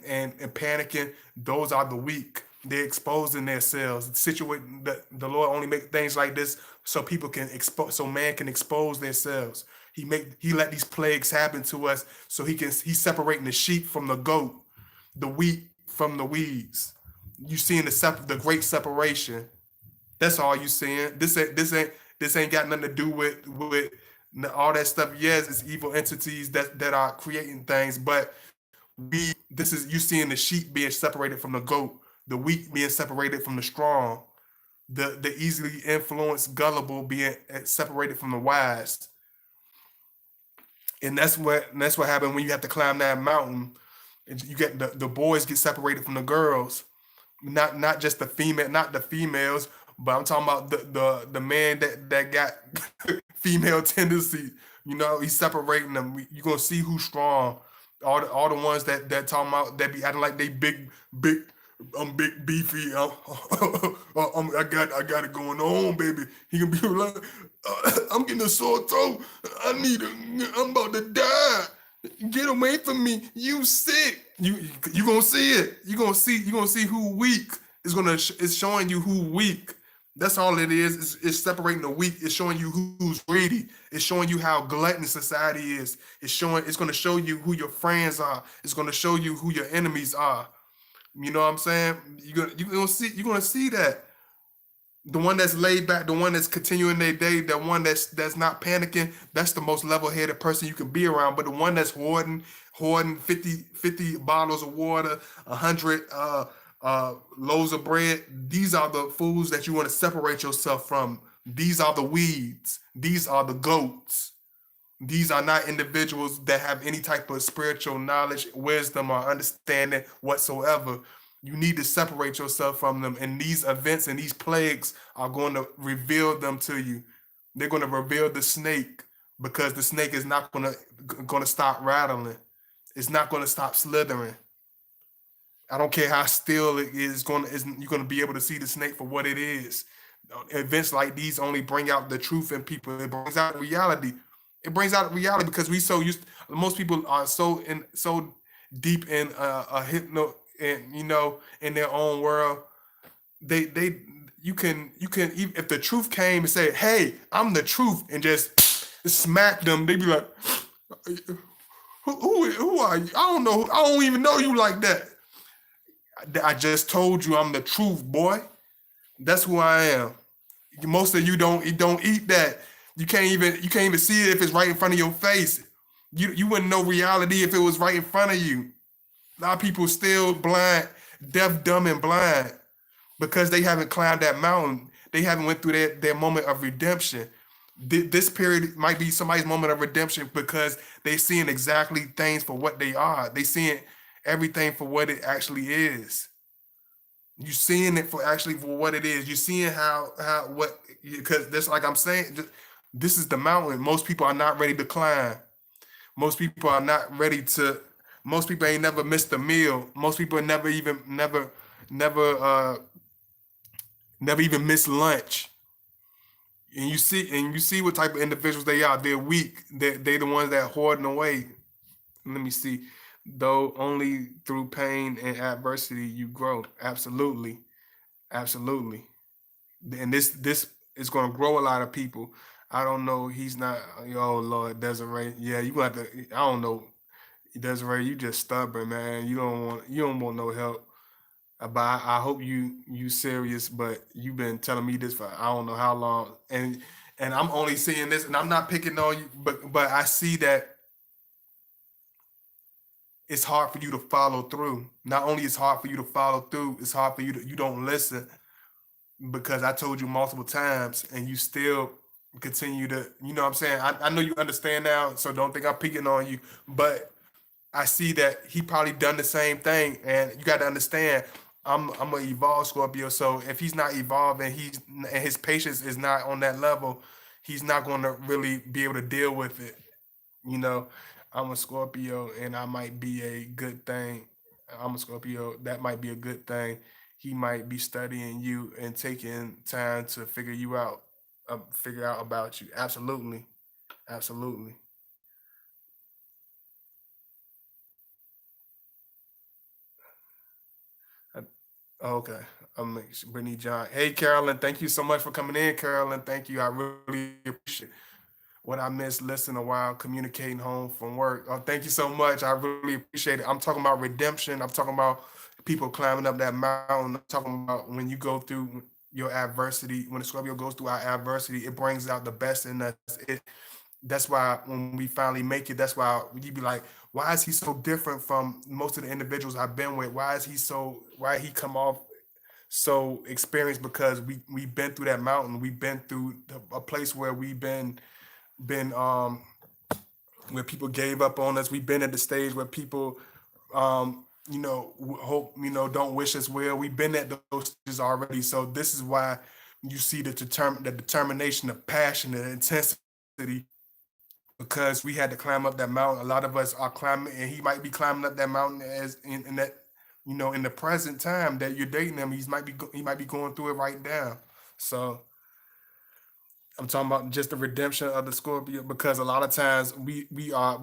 [SPEAKER 1] panicking, those are the weak. They're exposing themselves. The Lord only make things like this so people can expose, so man can expose themselves. He let these plagues happen to us so he's separating the sheep from the goat, the wheat from the weeds. You seeing the great separation. That's all you seeing. This ain't This ain't got nothing to do with all that stuff. Yes, it's evil entities that are creating things, but this is you seeing the sheep being separated from the goat, the weak being separated from the strong, the easily influenced gullible being separated from the wise. And that's what happened when you have to climb that mountain. You get the boys get separated from the girls, not just the female, not the females, but I'm talking about the man that got female tendency. He's separating them. You're gonna see who's strong. All the ones that talking about that be acting like they big. I'm big beefy. I got it going on, baby. He can be like, I'm getting a sore throat. I'm about to die. Get away from me. You sick. You gonna see it. You gonna see who weak. It's showing you who weak. That's all it is. It's separating the weak. It's showing you who's greedy. It's showing you how gluttonous society is. It's gonna show you who your friends are. It's gonna show you who your enemies are. You know what I'm saying? You're gonna see that. The one that's laid back, the one that's continuing their day, the one that's not panicking, that's the most level-headed person you can be around. But the one that's hoarding 50 bottles of water, 100 loaves of bread, these are the fools that you want to separate yourself from. These are the weeds. These are the goats. These are not individuals that have any type of spiritual knowledge, wisdom, or understanding whatsoever. You need to separate yourself from them. And these events and these plagues are going to reveal them to you. They're going to reveal the snake, because the snake is not going to stop rattling. It's not going to stop slithering. I don't care how still it is you're going to be able to see the snake for what it is. Events like these only bring out the truth in people. It brings out reality. It brings out reality because we so used. Most people are so deep in a hypno, and in their own world. They you can if the truth came and said, "Hey, I'm the truth," and just smack them, they'd be like, "Who are you? I don't know. I don't even know you like that." I just told you I'm the truth, boy. That's who I am. Most of you don't eat that. You can't even see it if it's right in front of your face. You wouldn't know reality if it was right in front of you. A lot of people still blind, deaf, dumb, and blind because they haven't climbed that mountain. They haven't went through their moment of redemption. This period might be somebody's moment of redemption because they seeing exactly things for what they are. They seeing everything for what it actually is. You seeing it for what it is. You seeing how what because this like I'm saying, this is the mountain. Most people are not ready to climb. Most people are not ready to. Most people ain't never missed a meal. Most people never never even missed lunch. And you see what type of individuals they are. They're weak. They the ones that hoarding away. Let me see. Though only through pain and adversity you grow. Absolutely. Absolutely. And this is going to grow a lot of people. I don't know. He's not. Oh Lord, Desiree. Yeah, you got to. I don't know, Desiree. You just stubborn, man. You don't want no help. But I hope you serious. But you've been telling me this for I don't know how long, and I'm only seeing this, and I'm not picking on you, but I see that it's hard for you to follow through. Not only it's hard for you to follow through, it's hard for you don't listen because I told you multiple times and you still continue to, you know what I'm saying? I know you understand now, so don't think I'm picking on you, but I see that he probably done the same thing and you got to understand I'm an evolved Scorpio, so if he's not evolved and his patience is not on that level, he's not going to really be able to deal with it. You know, I'm a Scorpio and I might be a good thing. I'm a Scorpio, that might be a good thing. He might be studying you and taking time to figure out about you. Absolutely. Absolutely. Uh, Okay. Brittany John. Hey, Carolyn. Thank you so much for coming in, Carolyn. Thank you. I really appreciate what I missed listening a while, communicating home from work. Oh, thank you so much. I really appreciate it. I'm talking about redemption. I'm talking about people climbing up that mountain. I'm talking about when you go through. your adversity, when the Scorpio goes through our adversity, it brings out the best in us. That's why when we finally make it, that's why you be like, why is he so different from most of the individuals I've been with? Why he come off so experienced? Because we've been through that mountain. We've been through a place where we've been where people gave up on us. We've been at the stage where people hope, don't wish us well. We've been at those stages already. So this is why you see the determination, the passion, the intensity, because we had to climb up that mountain. A lot of us are climbing, and he might be climbing up that mountain as in that, in the present time that you're dating him. He might be going through it right now. So I'm talking about just the redemption of the Scorpio, because a lot of times we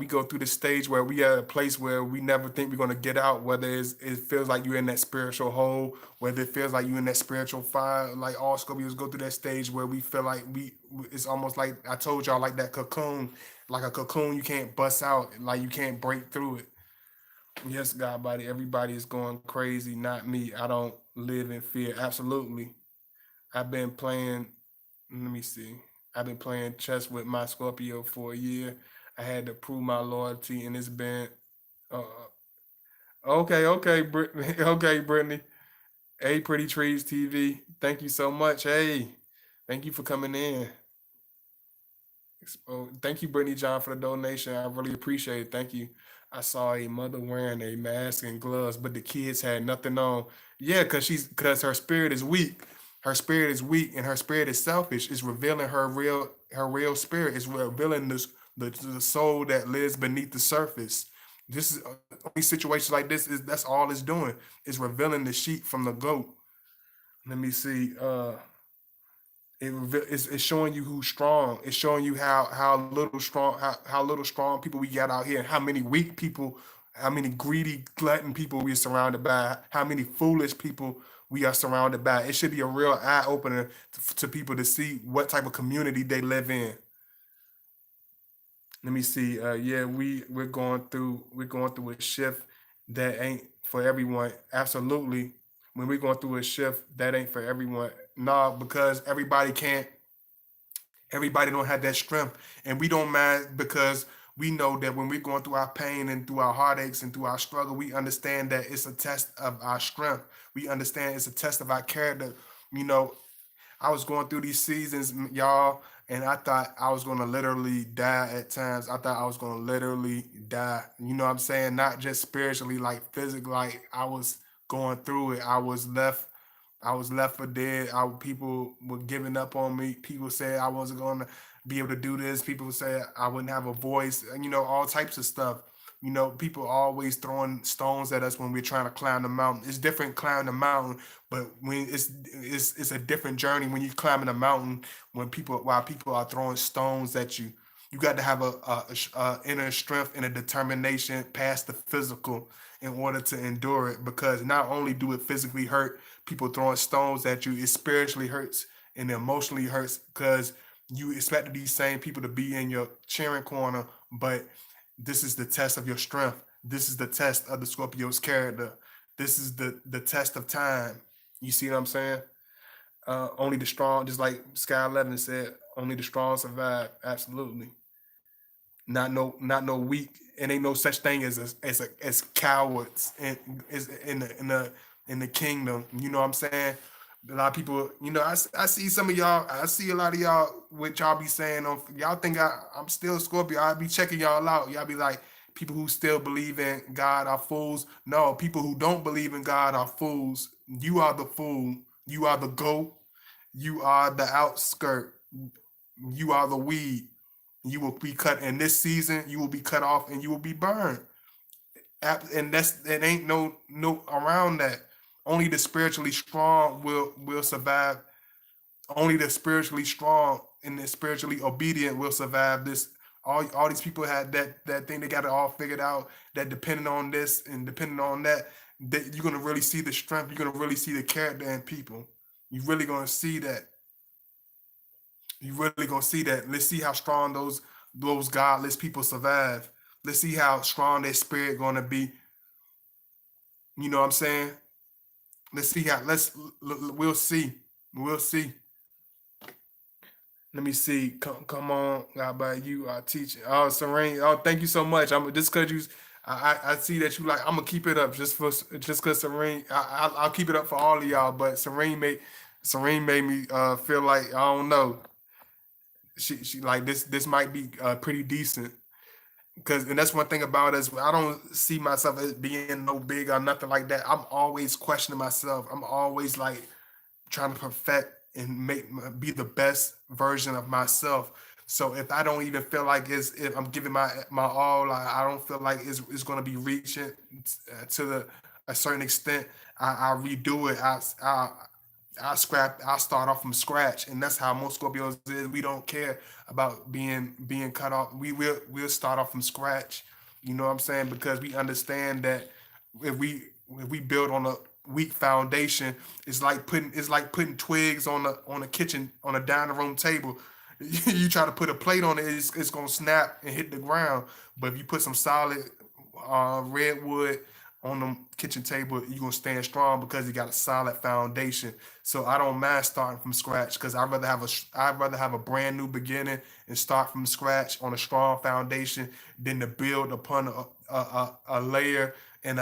[SPEAKER 1] go through this stage where we are at a place where we never think we're gonna get out. Whether it feels like you're in that spiritual hole, whether it feels like you're in that spiritual fire. Like all Scorpios go through that stage where we feel like it's almost like I told y'all, like that cocoon, like a cocoon you can't bust out, like you can't break through it. Yes, God, body, everybody is going crazy. Not me. I don't live in fear. Absolutely. I've been playing. Let me see. I've been playing chess with my Scorpio for a year. I had to prove my loyalty, and it's been uh, okay. Okay, Brittany. Okay, Brittany. Hey, Pretty Trees TV. Thank you so much. Hey, thank you for coming in. Oh, thank you, Brittany John, for the donation. I really appreciate it. Thank you. I saw a mother wearing a mask and gloves, but the kids had nothing on. Yeah, because her spirit is weak. Her spirit is weak, and her spirit is selfish. It's revealing her real spirit. It's revealing the soul that lives beneath the surface. This is only situations like this is that's all it's doing. It's revealing the sheep from the goat. Let me see. It's showing you who's strong. It's showing you how little strong people we got out here, and how many weak people, how many greedy glutton people we're surrounded by, how many foolish people we are surrounded by. It should be a real eye opener to people to see what type of community they live in. Let me see. Yeah, we're going through a shift that ain't for everyone. Absolutely, when we're going through a shift that ain't for everyone. Nah, because everybody don't have that strength, and we don't mind, because we know that when we're going through our pain and through our heartaches and through our struggle, we understand that it's a test of our strength. We understand it's a test of our character. You know, I was going through these seasons, y'all, and I thought I was gonna literally die at times. I thought I was gonna literally die. You know what I'm saying? Not just spiritually, like physically. Like I was going through it. I was left for dead. People were giving up on me. People said I wasn't going to be able to do this. People said I wouldn't have a voice. And, all types of stuff. People always throwing stones at us when we're trying to climb the mountain. It's different climbing the mountain, but when it's a different journey when you're climbing a mountain. While people are throwing stones at you, you got to have a inner strength and a determination past the physical in order to endure it, because not only do it physically hurt, people throwing stones at you, it spiritually hurts and emotionally hurts, because you expected these same people to be in your cheering corner, but this is the test of your strength. This is the test of the Scorpio's character. This is the test of time. You see what I'm saying? Only the strong, just like Sky 11 said, only the strong survive. Absolutely. Not no weak. And ain't no such thing as cowards in the kingdom. You know what I'm saying? A lot of people, I see some of y'all. I see a lot of y'all what y'all be saying on. Y'all think I'm still Scorpio. I be checking y'all out. Y'all be like, people who still believe in God are fools. No, people who don't believe in God are fools. You are the fool. You are the goat. You are the outskirt. You are the weed. You will be cut in this season. You will be cut off and you will be burned. And it ain't no around that. Only the spiritually strong will survive. Only the spiritually strong and the spiritually obedient will survive this. All these people had that thing, they got it all figured out. That depending on this and depending on that you're gonna really see the strength. You're gonna really see the character in people. You're really gonna see that. You really gonna see that. Let's see how strong those godless people survive. Let's see how strong their spirit gonna be. You know what I'm saying? Let's see how. We'll see. We'll see. Let me see. Come on, God by you, our teacher. Oh, Serene. Oh, thank you so much. I'm just cause you. I see that you like. I'm gonna keep it up just cause Serene. I'll keep it up for all of y'all. But Serene made me feel like I don't know. She like this might be pretty decent. Cause and that's one thing about us. I don't see myself as being no big or nothing like that. I'm always questioning myself. I'm always like trying to perfect and be the best version of myself. So if I don't even feel like if I'm giving my all, I don't feel like it's going to be reaching to a certain extent. I redo it. I start off from scratch, and that's how most Scorpios is. We don't care about being cut off. We'll start off from scratch. You know what I'm saying? Because we understand that if we build on a weak foundation, it's like putting twigs on a kitchen on a dining room table. You try to put a plate on it, it's gonna snap and hit the ground. But if you put some solid redwood on the kitchen table, you're gonna stand strong because you got a solid foundation. So I don't mind starting from scratch because I'd rather have a brand new beginning and start from scratch on a strong foundation than to build upon a layer and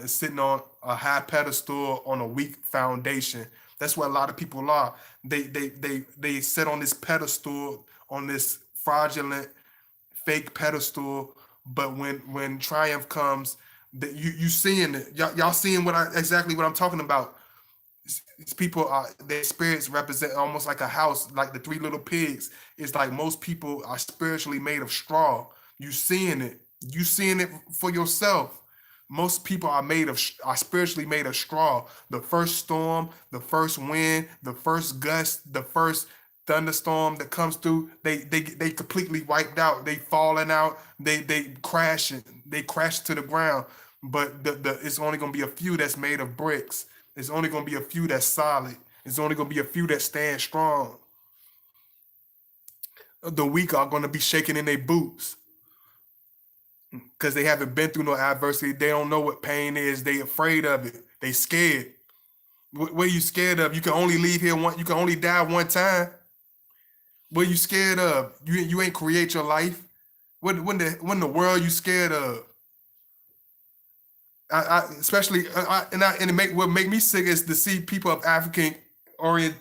[SPEAKER 1] sitting on a high pedestal on a weak foundation. That's what a lot of people are. They sit on this pedestal, on this fraudulent fake pedestal, but when triumph comes, that you seeing it. Y'all seeing exactly what I'm talking about. These people are their spirits represent almost like a house, like the three little pigs. It's like most people are spiritually made of straw. You seeing it. You seeing it for yourself. Most people are spiritually made of straw. The first storm, the first wind, the first gust, the first thunderstorm that comes through, they completely wiped out. They falling out. They crashing. They crash to the ground. But the it's only gonna be a few that's made of bricks. It's only gonna be a few that's solid. It's only gonna be a few that stand strong. The weak are gonna be shaking in their boots because they haven't been through no adversity. They don't know what pain is. They afraid of it. They scared. What are you scared of? You can only leave here one. You can only die one time. What are you scared of? You ain't create your life. When the world you scared of? Especially and it make what make me sick is to see people of African orient,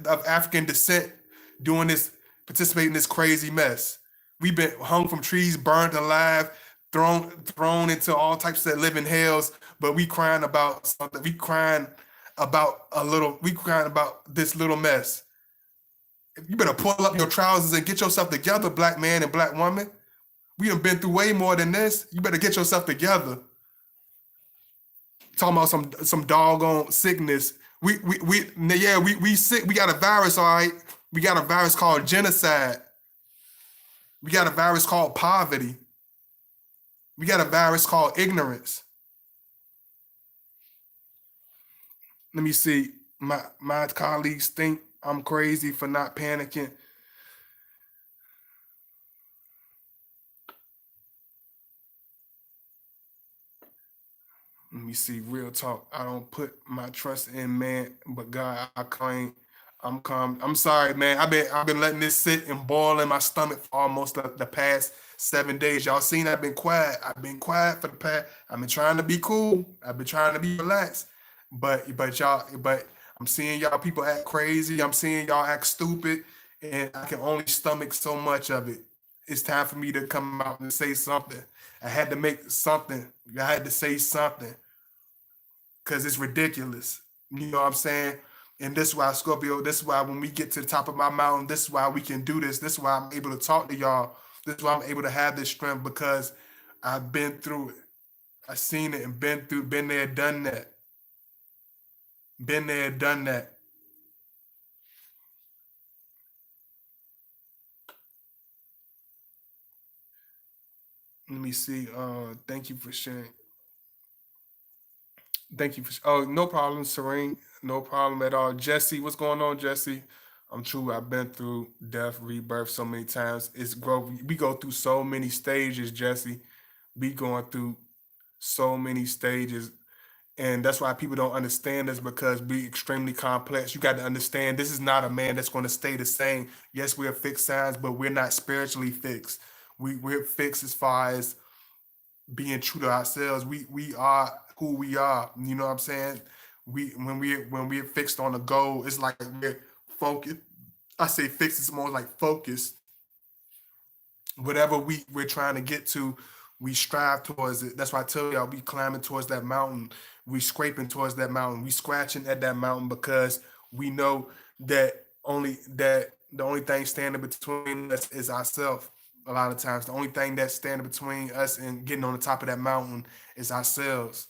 [SPEAKER 1] of African descent doing this, participating in this crazy mess. We've been hung from trees, burned alive, thrown into all types of living hells, but we crying about something. We crying about this little mess. You better pull up your trousers and get yourself together, black man and black woman. We have been through way more than this. You better get yourself together. Talking about some doggone sickness. We sick. We got a virus, all right. We got a virus called genocide. We got a virus called poverty. We got a virus called ignorance. Let me see. My colleagues think I'm crazy for not panicking. Let me see. Real talk. I don't put my trust in man, but God. I claim I'm calm. I'm sorry, man. I've been letting this sit and boil in my stomach for almost the past 7 days. Y'all seen I've been quiet. I've been quiet for the past. I've been trying to be cool. I've been trying to be relaxed. But I'm seeing y'all people act crazy. I'm seeing y'all act stupid, and I can only stomach so much of it. It's time for me to come out and say something. I had to make something. I had to say something because it's ridiculous. You know what I'm saying? And this is why Scorpio, this is why when we get to the top of my mountain, this is why we can do this. This is why I'm able to talk to y'all. This is why I'm able to have this strength because I've been through it. I've seen it and been there, done that. Been there, done that. Let me see. Thank you for sharing. Thank you for. Oh, no problem, Serene. No problem at all. Jesse, what's going on, Jesse? I'm true. I've been through death, rebirth so many times. It's growth. We go through so many stages, Jesse. We going through so many stages, And that's why people don't understand this, because we extremely complex. You got to understand, this is not a man that's going to stay the same. Yes, we're fixed signs, but we're not spiritually fixed. We're fixed as far as being true to ourselves. We are who we are. You know what I'm saying? When we're fixed on a goal, it's like we're focused. I say fixed is more like focused. Whatever we're trying to get to, we strive towards it. That's why I tell y'all, we climbing towards that mountain, we scraping towards that mountain, we scratching at that mountain, because we know that the only thing standing between us is ourselves. A lot of times the only thing that's standing between us and getting on the top of that mountain is ourselves.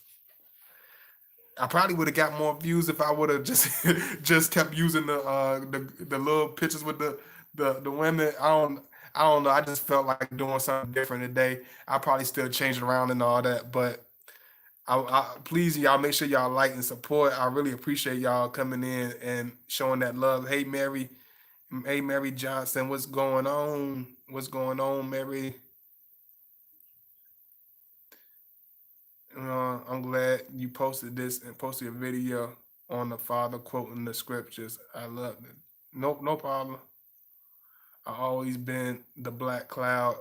[SPEAKER 1] I probably would have got more views if I would have just just kept using the little pictures with the women. I don't know. I just felt like doing something different today. I probably still change it around and all that, but please y'all make sure y'all like and support. I really appreciate y'all coming in and showing that love. Hey Mary Johnson, what's going on? What's going on, Mary? I'm glad you posted this and posted a video on the father quoting the scriptures. I love it. Nope, no problem. I always been the black cloud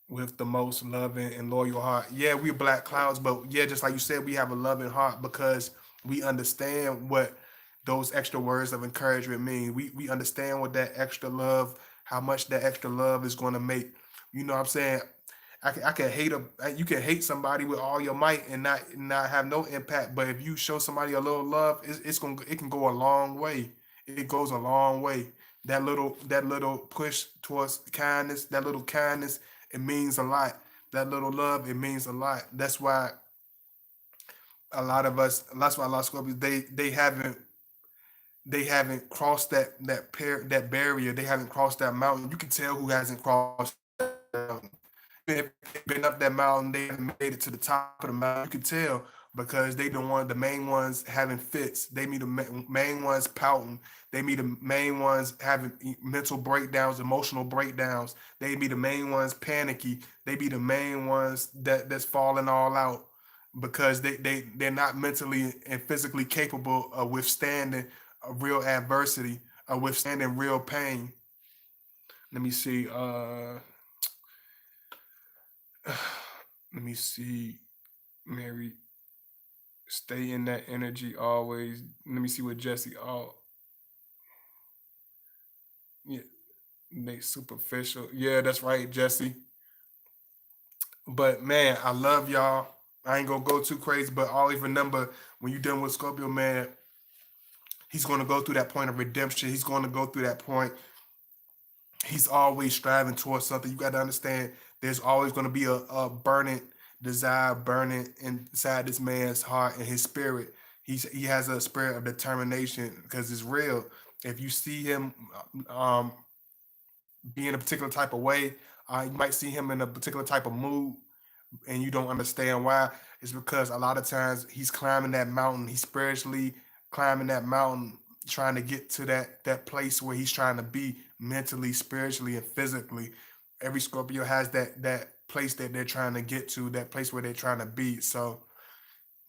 [SPEAKER 1] with the most loving and loyal heart. Yeah, we're black clouds, but yeah, just like you said, we have a loving heart because we understand what those extra words of encouragement mean. We understand what that extra love, how much that extra love is going to make. You know what I'm saying? I can hate you can hate somebody with all your might and not have no impact. But if you show somebody a little love, it can go a long way. It goes a long way. That little push towards kindness, that little kindness, it means a lot. That little love, it means a lot. That's why a lot of Scorpios, they haven't crossed that barrier. They haven't crossed that mountain. You can tell who hasn't crossed that mountain. If they've been up that mountain, they haven't made it to the top of the mountain. You can tell because they the main ones having fits. They be the main ones pouting. They be the main ones having mental breakdowns, emotional breakdowns. They be the main ones panicky. They be the main ones that's falling all out because they're not mentally and physically capable of withstanding a real adversity, of withstanding real pain. Let me see. Let me see. Mary, stay in that energy always. Let me see what Jesse. Oh, yeah, they superficial. Yeah, that's right, Jesse. But man, I love y'all. I ain't gonna go too crazy, but always remember when you're done with Scorpio, man, he's gonna go through that point of redemption. He's gonna go through that point. He's always striving towards something. You got to understand there's always going to be a burning desire burning inside this man's heart and his spirit. He has a spirit of determination because it's real. If you see him be in a particular type of way, you might see him in a particular type of mood and you don't understand why. It's because a lot of times he's climbing that mountain. He's spiritually climbing that mountain, trying to get to that place where he's trying to be mentally, spiritually, and physically. Every Scorpio has that place that they're trying to get to, that place where they're trying to be. So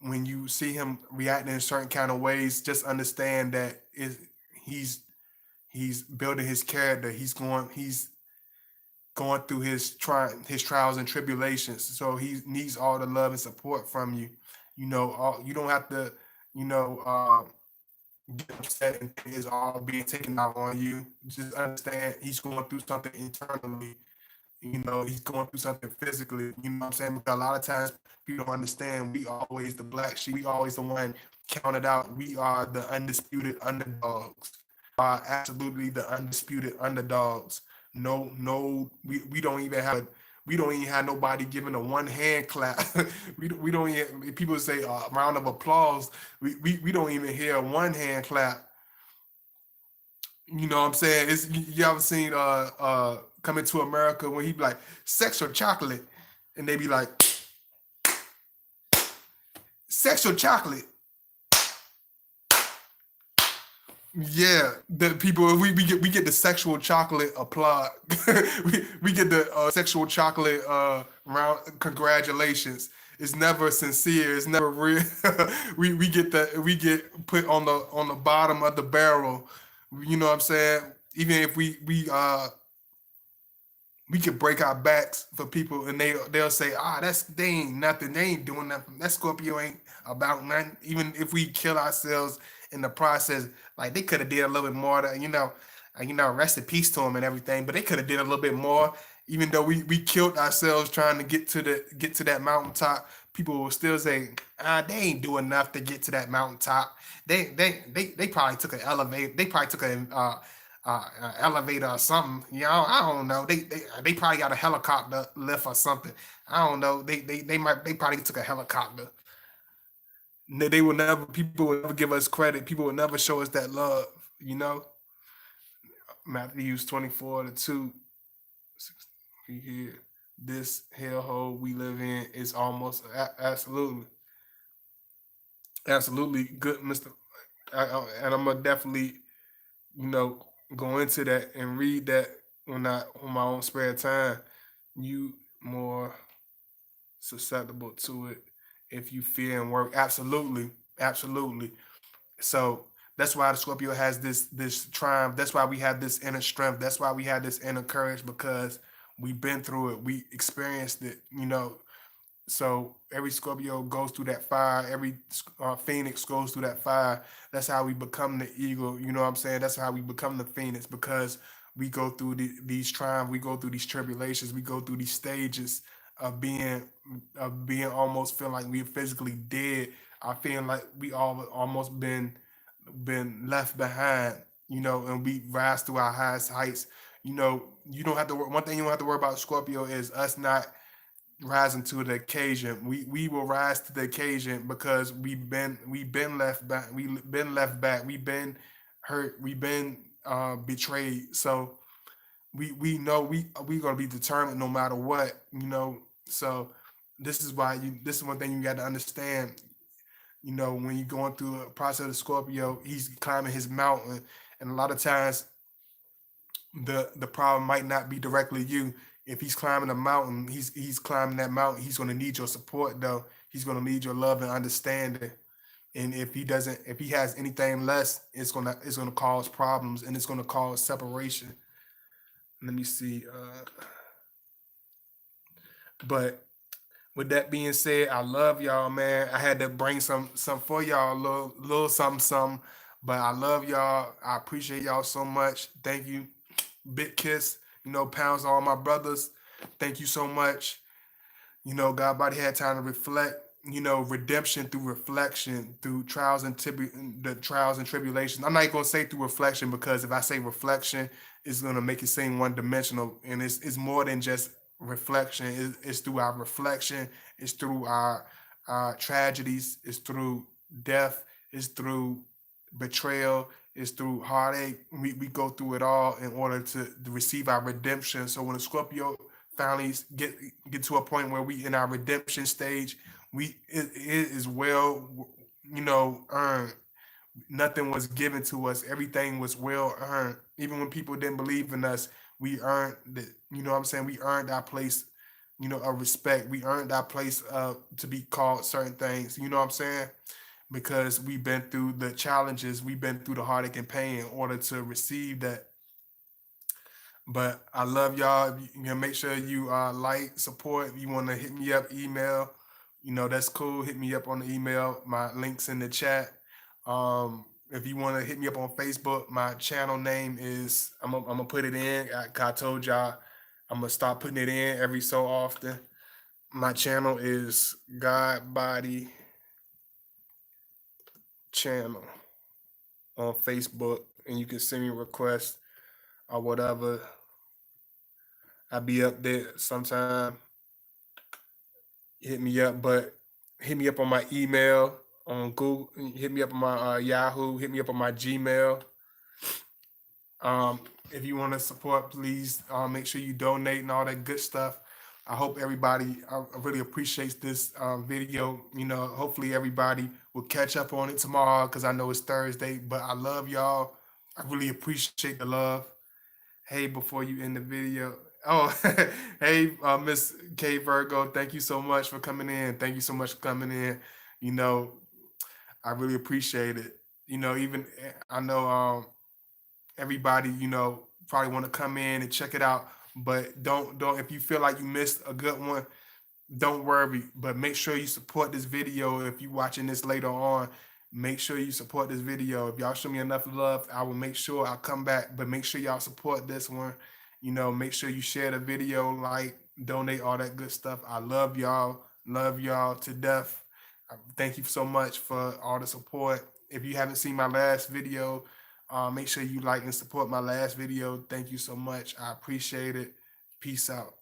[SPEAKER 1] when you see him reacting in certain kind of ways, just understand that he's he's building his character. He's going through his trials and tribulations. So he needs all the love and support from you. You don't have to, you know, get upset and think it's all being taken out on you. Just understand he's going through something internally. He's going through something physically. You know what I'm saying? Because a lot of times people don't understand we always the black sheep. We always the one counted out. We are the undisputed underdogs. Are absolutely the undisputed underdogs. No, no, we don't even have nobody giving a one hand clap. We don't even people say a round of applause. We don't even hear a one hand clap. You know what I'm saying? You ever seen Coming to America when he be like sex or chocolate, and they be like sex or chocolate. Yeah, the people we get the sexual chocolate applaud. we get the sexual chocolate round congratulations. It's never sincere. It's never real. We get put on the bottom of the barrel. You know what I'm saying? Even if we could break our backs for people, and they'll say, ah, that's they ain't nothing. They ain't doing nothing. That Scorpio ain't about nothing. Even if we kill ourselves in the process, like they could have did a little bit more. Rest in peace to them and everything. But they could have did a little bit more. Even though we killed ourselves trying to get to that mountaintop, people will still say, ah, they ain't do enough to get to that mountaintop. They probably took an elevator. They probably took a elevator or something. I don't know. They probably got a helicopter lift or something. I don't know. They probably took a helicopter. They will never. People will never give us credit. People will never show us that love. You know. Matthew 24:2. We hear this hellhole we live in is almost absolutely, absolutely good, Mister. And I'm gonna definitely, you know, go into that and read that when I on my own spare time. You more susceptible to it if you fear and work. Absolutely, absolutely. So that's why the Scorpio has this triumph. That's why we have this inner strength. That's why we have this inner courage because we've been through it. We experienced it. So every Scorpio goes through that fire. Every Phoenix goes through that fire. That's how we become the eagle. You know what I'm saying? That's how we become the Phoenix because we go through these triumphs. We go through these tribulations. We go through these stages of being almost feeling like we're physically dead. I feel like we all almost been left behind. And we rise to our highest heights. You don't have to. One thing you don't have to worry about Scorpio is us not rising to the occasion. We will rise to the occasion because we've been left back. We've been left back. We've been hurt. We've been betrayed. So we know we gonna be determined no matter what. So this is one thing you got to understand. When you're going through a process of Scorpio, he's climbing his mountain, and a lot of times the problem might not be directly you. If he's climbing a mountain, he's climbing that mountain. He's going to need your support, though. He's going to need your love and understanding. And if he has anything less, it's gonna cause problems and it's gonna cause separation. Let me see. But with that being said, I love y'all, man. I had to bring some for y'all, a little something, something. But I love y'all. I appreciate y'all so much. Thank you. Big kiss. Pounds to all my brothers. Thank you so much. God body had time to reflect. Redemption through reflection, through the trials and tribulations. I'm not gonna say through reflection because if I say reflection, it's gonna make it seem one dimensional, and it's more than just reflection. It's through our reflection. It's through our tragedies. It's through death. It's through betrayal. It's through heartache. We go through it all in order to receive our redemption. So when a Scorpio finally get to a point where we in our redemption stage, it is well, earned. Nothing was given to us. Everything was well earned. Even when people didn't believe in us, we earned the. You know what I'm saying? We earned our place. Of respect. We earned our place to be called certain things. You know what I'm saying? Because we've been through the challenges, we've been through the heartache and pain in order to receive that. But I love y'all. Make sure you like, support. If you want to hit me up, email. That's cool. Hit me up on the email. My links in the chat. If you want to hit me up on Facebook, my channel name is I'm gonna put it in. I told y'all I'm gonna start putting it in every so often. My channel is God Body Channel on Facebook, and you can send me requests or whatever. I'll be up there sometime. Hit me up, but hit me up on my email on Google. Hit me up on my Yahoo. Hit me up on my Gmail. If you want to support, please make sure you donate and all that good stuff. I hope everybody really appreciates this video. Hopefully everybody will catch up on it tomorrow because I know it's Thursday. But I love y'all. I really appreciate the love. Hey, before you end the video, Oh, hey, Miss K Virgo, thank you so much for coming in. Thank you so much for coming in. You know, I really appreciate it. Even I know everybody, probably want to come in and check it out, but don't if you feel like you missed a good one, don't worry, but make sure you support this video. If you watching this later on, make sure you support this video. If y'all show me enough love, I will make sure I'll come back. But make sure y'all support this one. Make sure you share the video, like, donate, all that good stuff. I love y'all to death. Thank you so much for all the support. If you haven't seen my last video, make sure you like and support my last video. Thank you so much. I appreciate it. Peace out.